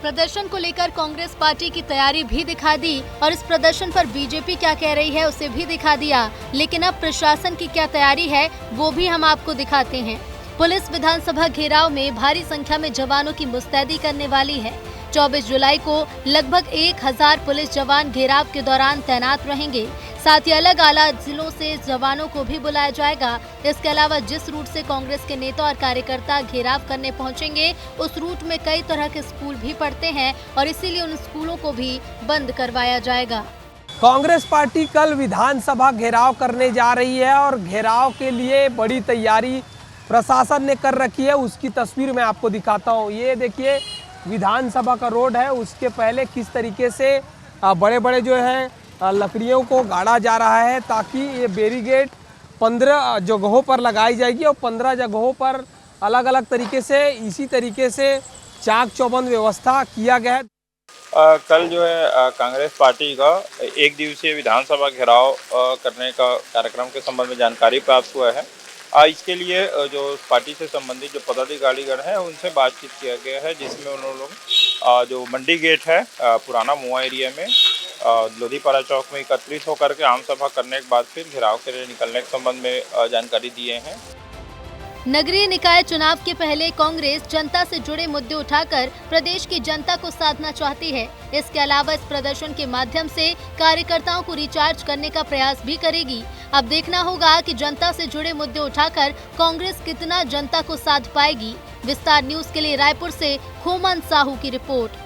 प्रदर्शन को लेकर कांग्रेस पार्टी की तैयारी भी दिखा दी और इस प्रदर्शन पर बीजेपी क्या कह रही है उसे भी दिखा दिया, लेकिन अब प्रशासन की क्या तैयारी है वो भी हम आपको दिखाते हैं। पुलिस विधानसभा घेराव में भारी संख्या में जवानों की मुस्तैदी करने वाली है। 24 जुलाई को लगभग 1000 पुलिस जवान घेराव के दौरान तैनात रहेंगे। साथ ही अलग अलग जिलों से जवानों को भी बुलाया जाएगा। इसके अलावा जिस रूट से कांग्रेस के नेता और कार्यकर्ता घेराव करने पहुंचेंगे, उस रूट में कई तरह के स्कूल भी पढ़ते हैं और इसीलिए उन स्कूलों को भी बंद करवाया जाएगा। कांग्रेस पार्टी कल विधानसभा घेराव करने जा रही है और घेराव के लिए बड़ी तैयारी प्रशासन ने कर रखी है। उसकी तस्वीर मैं आपको दिखाता हूँ। ये देखिए विधानसभा का रोड है, उसके पहले किस तरीके से बड़े बड़े जो है लकड़ियों को गाड़ा जा रहा है ताकि ये बैरिकेड 15 जगहों पर लगाई जाएगी और 15 जगहों पर अलग अलग तरीके से इसी तरीके से चाक चौबंद व्यवस्था किया गया है। कल जो है कांग्रेस पार्टी का एक दिवसीय विधानसभा घेराव करने का कार्यक्रम के संबंध में जानकारी प्राप्त हुआ है। इसके लिए जो पार्टी से संबंधित जो पदाधिकारीगण हैं उनसे बातचीत किया गया है, जिसमें उन्होंने लोग जो मंडी गेट है पुराना मुआ एरिया में लोधीपारा चौक में एकत्रित होकर के आम सभा करने के बाद फिर घेराव के लिए निकलने के संबंध में जानकारी दिए हैं। नगरीय निकाय चुनाव के पहले कांग्रेस जनता से जुड़े मुद्दे उठाकर प्रदेश की जनता को साधना चाहती है। इसके अलावा इस प्रदर्शन के माध्यम से कार्यकर्ताओं को रिचार्ज करने का प्रयास भी करेगी। अब देखना होगा कि जनता से जुड़े मुद्दे उठाकर कांग्रेस कितना जनता को साध पाएगी। विस्तार न्यूज के लिए रायपुर से खोमन साहू की रिपोर्ट।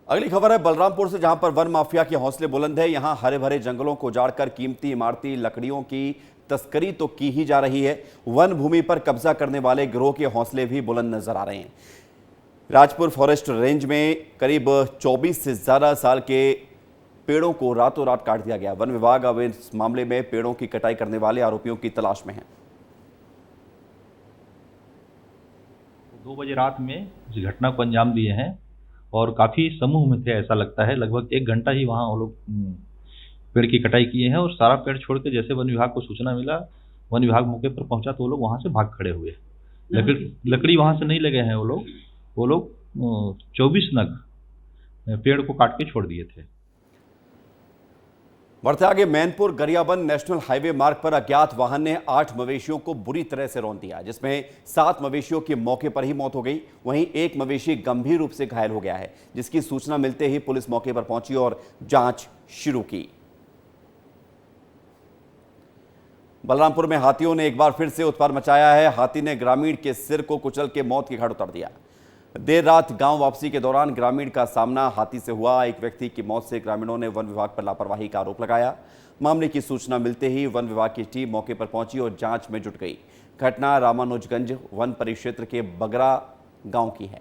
अगली खबर है बलरामपुर से, जहां पर वन माफिया के हौसले बुलंद है। यहां हरे भरे जंगलों को उजाड़कर कीमती इमारती लकड़ियों की तस्करी तो की ही जा रही है, वन भूमि पर कब्जा करने वाले गिरोह के हौसले भी बुलंद नजर आ रहे हैं। राजपुर फॉरेस्ट रेंज में करीब 24 से ज्यादा साल के पेड़ों को रातों रात काट दिया गया। वन विभाग अब इस मामले में पेड़ों की कटाई करने वाले आरोपियों की तलाश में है। 2 बजे रात में इस घटना को अंजाम दिए हैं और काफ़ी समूह में थे, ऐसा लगता है। लगभग 1 घंटा ही वहाँ वो लोग पेड़ की कटाई किए हैं और सारा पेड़ छोड़ के जैसे वन विभाग को सूचना मिला, वन विभाग मौके पर पहुंचा तो वो लोग वहाँ से भाग खड़े हुए। लकड़ी वहाँ से नहीं लगे हैं वो लोग 24 नग पेड़ को काट के छोड़ दिए थे। बढ़ते आगे, मैनपुर गरियाबंद नेशनल हाईवे मार्ग पर अज्ञात वाहन ने 8 मवेशियों को बुरी तरह से रौंद दिया, जिसमें 7 मवेशियों की मौके पर ही मौत हो गई। वहीं एक मवेशी गंभीर रूप से घायल हो गया है, जिसकी सूचना मिलते ही पुलिस मौके पर पहुंची और जांच शुरू की। बलरामपुर में हाथियों ने एक बार फिर से उत्पात मचाया है। हाथी ने ग्रामीण के सिर को कुचल के मौत के घाट उतार दिया। देर रात गांव वापसी के दौरान ग्रामीण का सामना हाथी से हुआ। एक व्यक्ति की मौत से ग्रामीणों ने वन विभाग पर लापरवाही का आरोप लगाया। मामले की सूचना मिलते ही वन विभाग की टीम मौके पर पहुंची और जांच में जुट गई। घटना रामानुजगंज वन परिक्षेत्र के बगरा गांव की है।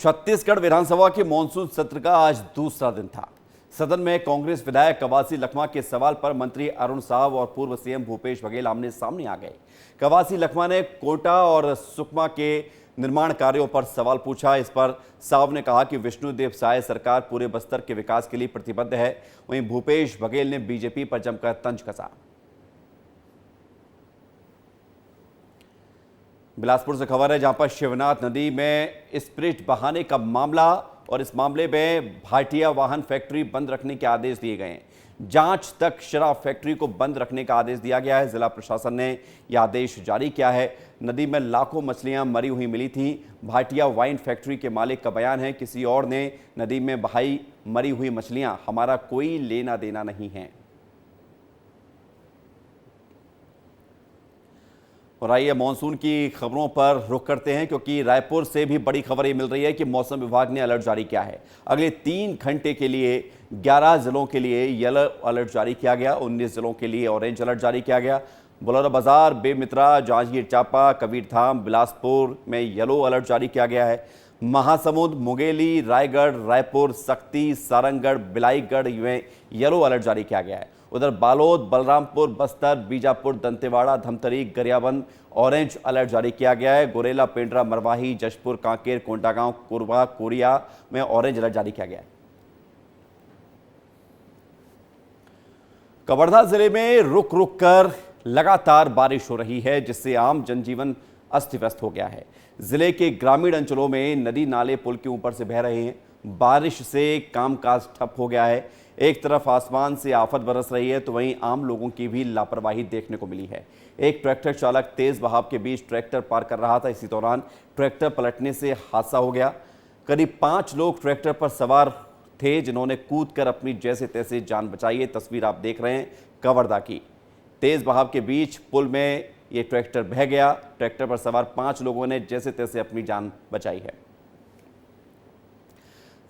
छत्तीसगढ़ विधानसभा के मॉनसून सत्र का आज दूसरा दिन था। सदन में कांग्रेस विधायक कवासी लखमा के सवाल पर मंत्री अरुण साव और पूर्व सीएम भूपेश बघेल आमने सामने आ गए। कवासी लखमा ने कोटा और सुकमा के निर्माण कार्यों पर सवाल पूछा। इस पर साव ने कहा कि विष्णुदेव साय सरकार पूरे बस्तर के विकास के लिए प्रतिबद्ध है। वहीं भूपेश बघेल ने बीजेपी पर जमकर तंज कसा। बिलासपुर से खबर है जहां पर शिवनाथ नदी में स्पिरिट बहाने का मामला और इस मामले में भाटिया वाहन फैक्ट्री बंद रखने के आदेश दिए गए हैं। जांच तक शराब फैक्ट्री को बंद रखने का आदेश दिया गया है। जिला प्रशासन ने यह आदेश जारी किया है। नदी में लाखों मछलियां मरी हुई मिली थी। भाटिया वाइन फैक्ट्री के मालिक का बयान है, किसी और ने नदी में बहाई मरी हुई मछलियां, हमारा कोई लेना देना नहीं है। और आइए मानसून की खबरों पर रुख करते हैं, क्योंकि रायपुर से भी बड़ी खबर ये मिल रही है कि मौसम विभाग ने अलर्ट जारी किया है। अगले 3 घंटे के लिए 11 जिलों के लिए येलो अलर्ट जारी किया गया, 19 जिलों के लिए ऑरेंज अलर्ट जारी किया गया। बलौदाबाजार, बेमित्रा, जांजगीर चांपा, कबीरधाम, बिलासपुर में येलो अलर्ट जारी किया गया है। महासमुंद, मुंगेली, रायगढ़, रायपुर, सक्ती, सारंगढ़, बिलाईगढ़ में येलो अलर्ट जारी किया गया है। उधर बालोद, बलरामपुर, बस्तर, बीजापुर, दंतेवाड़ा, धमतरी, गरियाबंद ऑरेंज अलर्ट जारी किया गया है। गोरेला, पेंड्रा, मरवाही, जशपुर, कांकेर, कोंडागांव, कोरबा, कोरिया में ऑरेंज अलर्ट जारी किया गया है। कवर्धा जिले में रुक रुक कर लगातार बारिश हो रही है, जिससे आम जनजीवन अस्त व्यस्त हो गया है। जिले के ग्रामीण अंचलों में नदी नाले पुल के ऊपर से बह रहे हैं। बारिश से कामकाज ठप हो गया है। एक तरफ आसमान से आफत बरस रही है, तो वहीं आम लोगों की भी लापरवाही देखने को मिली है। एक ट्रैक्टर चालक तेज बहाव के बीच ट्रैक्टर पार कर रहा था। इसी दौरान ट्रैक्टर पलटने से हादसा हो गया। करीब 5 लोग ट्रैक्टर पर सवार थे, जिन्होंने कूदकर अपनी जैसे तैसे जान बचाई है। तस्वीर आप देख रहे हैं कवर्धा की। तेज बहाव के बीच पुल में ये ट्रैक्टर बह गया। ट्रैक्टर पर सवार 5 लोगों ने जैसे तैसे अपनी जान बचाई है।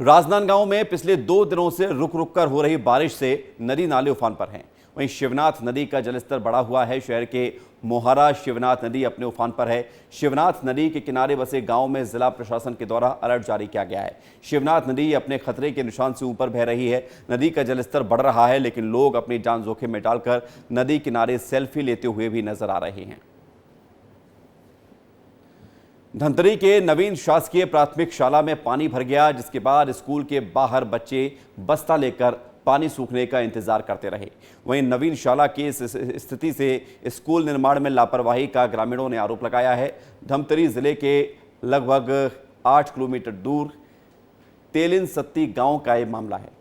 राजनांदगांव में पिछले 2 दिनों से रुक रुक कर हो रही बारिश से नदी नाले उफान पर हैं। वहीं शिवनाथ नदी का जलस्तर बढ़ा हुआ है। शहर के मोहारा शिवनाथ नदी अपने उफान पर है। शिवनाथ नदी के किनारे बसे गांव में जिला प्रशासन के द्वारा अलर्ट जारी किया गया है। शिवनाथ नदी अपने खतरे के निशान से ऊपर बह रही है। नदी का जलस्तर बढ़ रहा है, लेकिन लोग अपनी जान जोखिम में डालकर नदी किनारे सेल्फी लेते हुए भी नजर आ रहे हैं। धमतरी के नवीन शासकीय प्राथमिक शाला में पानी भर गया, जिसके बाद स्कूल के बाहर बच्चे बस्ता लेकर पानी सूखने का इंतजार करते रहे। वहीं नवीन शाला की इस स्थिति से स्कूल निर्माण में लापरवाही का ग्रामीणों ने आरोप लगाया है। धमतरी जिले के लगभग 8 किलोमीटर दूर तेलिन सत्ती गांव का यह मामला है।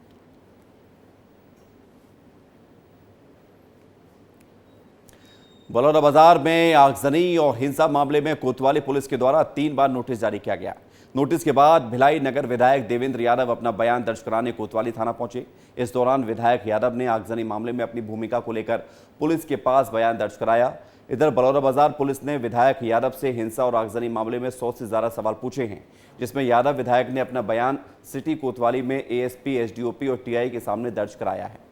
बलौदाबाजार में आगजनी और हिंसा मामले में कोतवाली पुलिस के द्वारा 3 बार नोटिस जारी किया गया। नोटिस के बाद भिलाई नगर विधायक देवेंद्र यादव अपना बयान दर्ज कराने कोतवाली थाना पहुंचे। इस दौरान विधायक यादव ने आगजनी मामले में अपनी भूमिका को लेकर पुलिस के पास बयान दर्ज कराया। इधर बलौदाबाजार पुलिस ने विधायक यादव से हिंसा और आगजनी मामले में 100 से ज्यादा सवाल पूछे हैं, जिसमें यादव विधायक ने अपना बयान सिटी कोतवाली में एएसपी, एसडीओपी और टीआई के सामने दर्ज कराया है।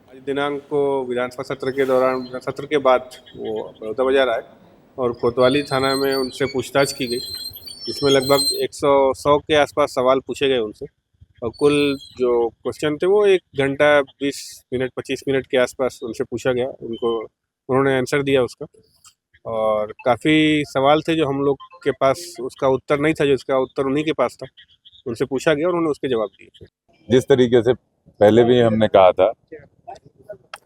आज दिनांक को विधानसभा सत्र के दौरान, सत्र के बाद वो बलौदाबाजार आए और कोतवाली थाना में उनसे पूछताछ की गई। इसमें लगभग 100 के आसपास सवाल पूछे गए उनसे, और कुल जो क्वेश्चन थे वो 1 घंटा 20 मिनट 25 मिनट के आसपास उनसे पूछा गया। उन्होंने आंसर दिया उसका, और काफ़ी सवाल थे जो हम लोग के पास उसका उत्तर नहीं था, जो उसका उत्तर उन्हीं के पास था। उनसे पूछा गया और उन्होंने उसके जवाब दिए। जिस तरीके से पहले भी हमने कहा था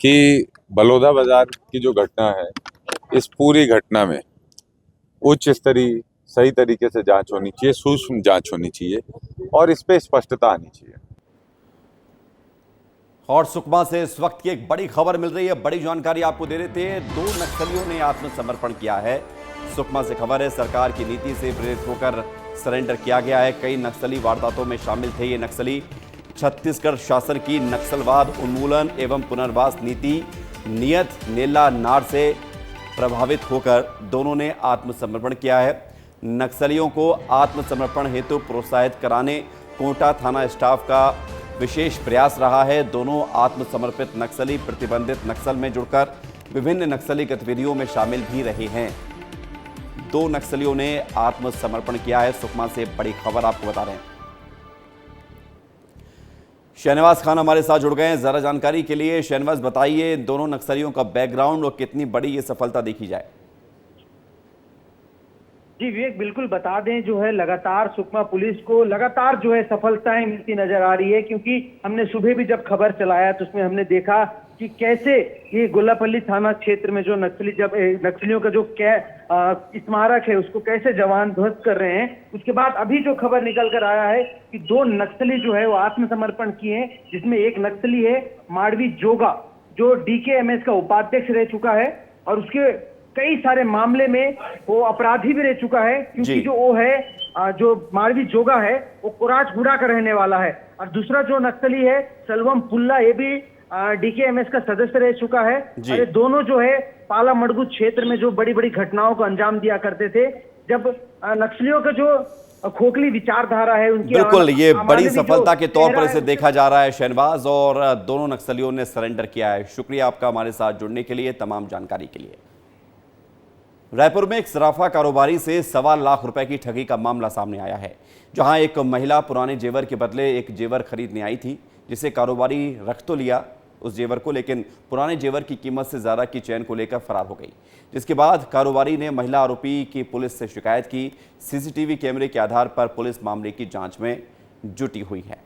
कि बलौदाबाजार की जो घटना है, इस पूरी घटना में उच्च स्तरीय सही तरीके से जांच होनी चाहिए, सूक्ष्म जांच होनी चाहिए और इस पे स्पष्टता आनी चाहिए। और सुकमा से इस वक्त की एक बड़ी खबर मिल रही है, बड़ी जानकारी आपको दे रहे थे। 2 नक्सलियों ने आत्मसमर्पण किया है। सुकमा से खबर है, सरकार की नीति से प्रेरित होकर सरेंडर किया गया है। कई नक्सली वारदातों में शामिल थे ये नक्सली। छत्तीसगढ़ शासन की नक्सलवाद उन्मूलन एवं पुनर्वास नीति नियत नेला नार से प्रभावित होकर दोनों ने आत्मसमर्पण किया है। नक्सलियों को आत्मसमर्पण हेतु प्रोत्साहित कराने कोंटा थाना स्टाफ का विशेष प्रयास रहा है। दोनों आत्मसमर्पित नक्सली प्रतिबंधित नक्सल में जुड़कर विभिन्न नक्सली गतिविधियों में शामिल भी रहे हैं। 2 नक्सलियों ने आत्मसमर्पण किया है। सुकमा से बड़ी खबर आपको बता रहे हैं। शहनवाज खान हमारे साथ जुड़ गए हैं जरा जानकारी के लिए। शहनवाज, बताइए दोनों नक्सलियों का बैकग्राउंड और कितनी बड़ी ये सफलता देखी जाए। जी विवेक, बिल्कुल बता दें, जो है लगातार सुकमा पुलिस को लगातार जो है सफलताएं मिलती नजर आ रही है, क्योंकि हमने सुबह भी जब खबर चलाया तो उसमें हमने देखा कि कैसे ये गोलापल्ली थाना क्षेत्र में जो नक्सलियों का जो स्मारक है उसको कैसे जवान ध्वस्त कर रहे हैं। उसके बाद अभी जो खबर निकल कर आया है कि 2 नक्सली जो है वो आत्मसमर्पण किए हैं, जिसमें एक नक्सली है माड़वी जोगा, जो DKMS का उपाध्यक्ष रह चुका है और उसके कई सारे मामले में वो अपराधी भी रह चुका है, क्योंकि जो वो है जो माड़वी जोगा है वो कोराचगुड़ा का रहने वाला है। और दूसरा जो नक्सली है सलवम पुल्ला, ये भी DKMS का सदस्य रह चुका है। और ये दोनों जो है पाला मड़गू क्षेत्र में जो बड़ी बड़ी घटनाओं को अंजाम दिया करते थे, जब नक्सलियों का जो खोखली विचारधारा है उनकी, बिल्कुल ये बड़ी सफलता के तौर पर इसे देखा जा रहा है शहनवाज, और दोनों नक्सलियों ने सरेंडर किया है। शुक्रिया आपका हमारे साथ जुड़ने के लिए, तमाम जानकारी के लिए। रायपुर में एक सराफा कारोबारी से 1.25 लाख रुपए की ठगी का मामला सामने आया है, जहां एक महिला पुराने जेवर के बदले एक जेवर खरीदने आई थी, जिसे कारोबारी रख तो लिया उस जेवर को, लेकिन पुराने जेवर की कीमत से ज्यादा की चैन को लेकर फरार हो गई। जिसके बाद कारोबारी ने महिला आरोपी की पुलिस से शिकायत की। CCTV कैमरे के आधार पर पुलिस मामले की जांच में जुटी हुई है।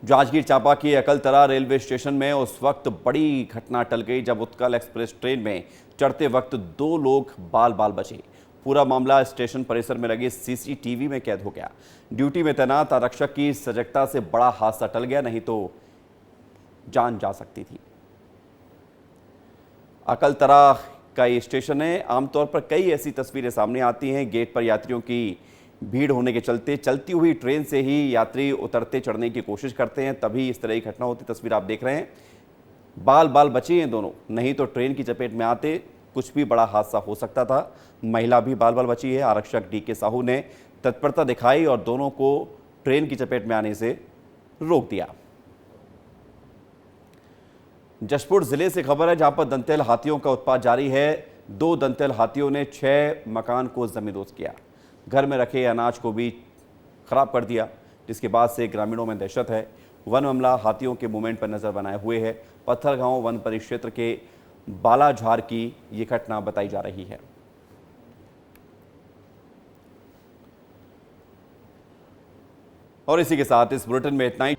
जांजगीर चांपा के अकलतरा रेलवे स्टेशन में उस वक्त बड़ी घटना टल गई जब उत्कल एक्सप्रेस ट्रेन में चढ़ते वक्त 2 लोग बाल बाल बचे। पूरा मामला स्टेशन परिसर में लगे CCTV में कैद हो गया। ड्यूटी में तैनात आरक्षक की सजगता से बड़ा हादसा टल गया, नहीं तो जान जा सकती थी। अकलतरा का ये स्टेशन है। आमतौर पर कई ऐसी तस्वीरें सामने आती हैं, गेट पर यात्रियों की भीड़ होने के चलते चलती हुई ट्रेन से ही यात्री उतरते चढ़ने की कोशिश करते हैं, तभी इस तरह की घटना होती। तस्वीर आप देख रहे हैं, बाल बाल बचे हैं दोनों, नहीं तो ट्रेन की चपेट में आते कुछ भी बड़ा हादसा हो सकता था। महिला भी बाल बाल बची है। आरक्षक DK साहू ने तत्परता दिखाई और दोनों को ट्रेन की चपेट में आने से रोक दिया। जशपुर जिले से खबर है, जहां पर दंतैल हाथियों का उत्पात जारी है। 2 दंतैल हाथियों ने 6 मकान को जमींदोज किया, घर में रखे अनाज को भी खराब कर दिया, जिसके बाद से ग्रामीणों में दहशत है। वन अमला हाथियों के मूवमेंट पर नजर बनाए हुए है। पत्थरगांव वन परिक्षेत्र के बालाझार की ये घटना बताई जा रही है। और इसी के साथ इस बुलेटिन में इतना ही।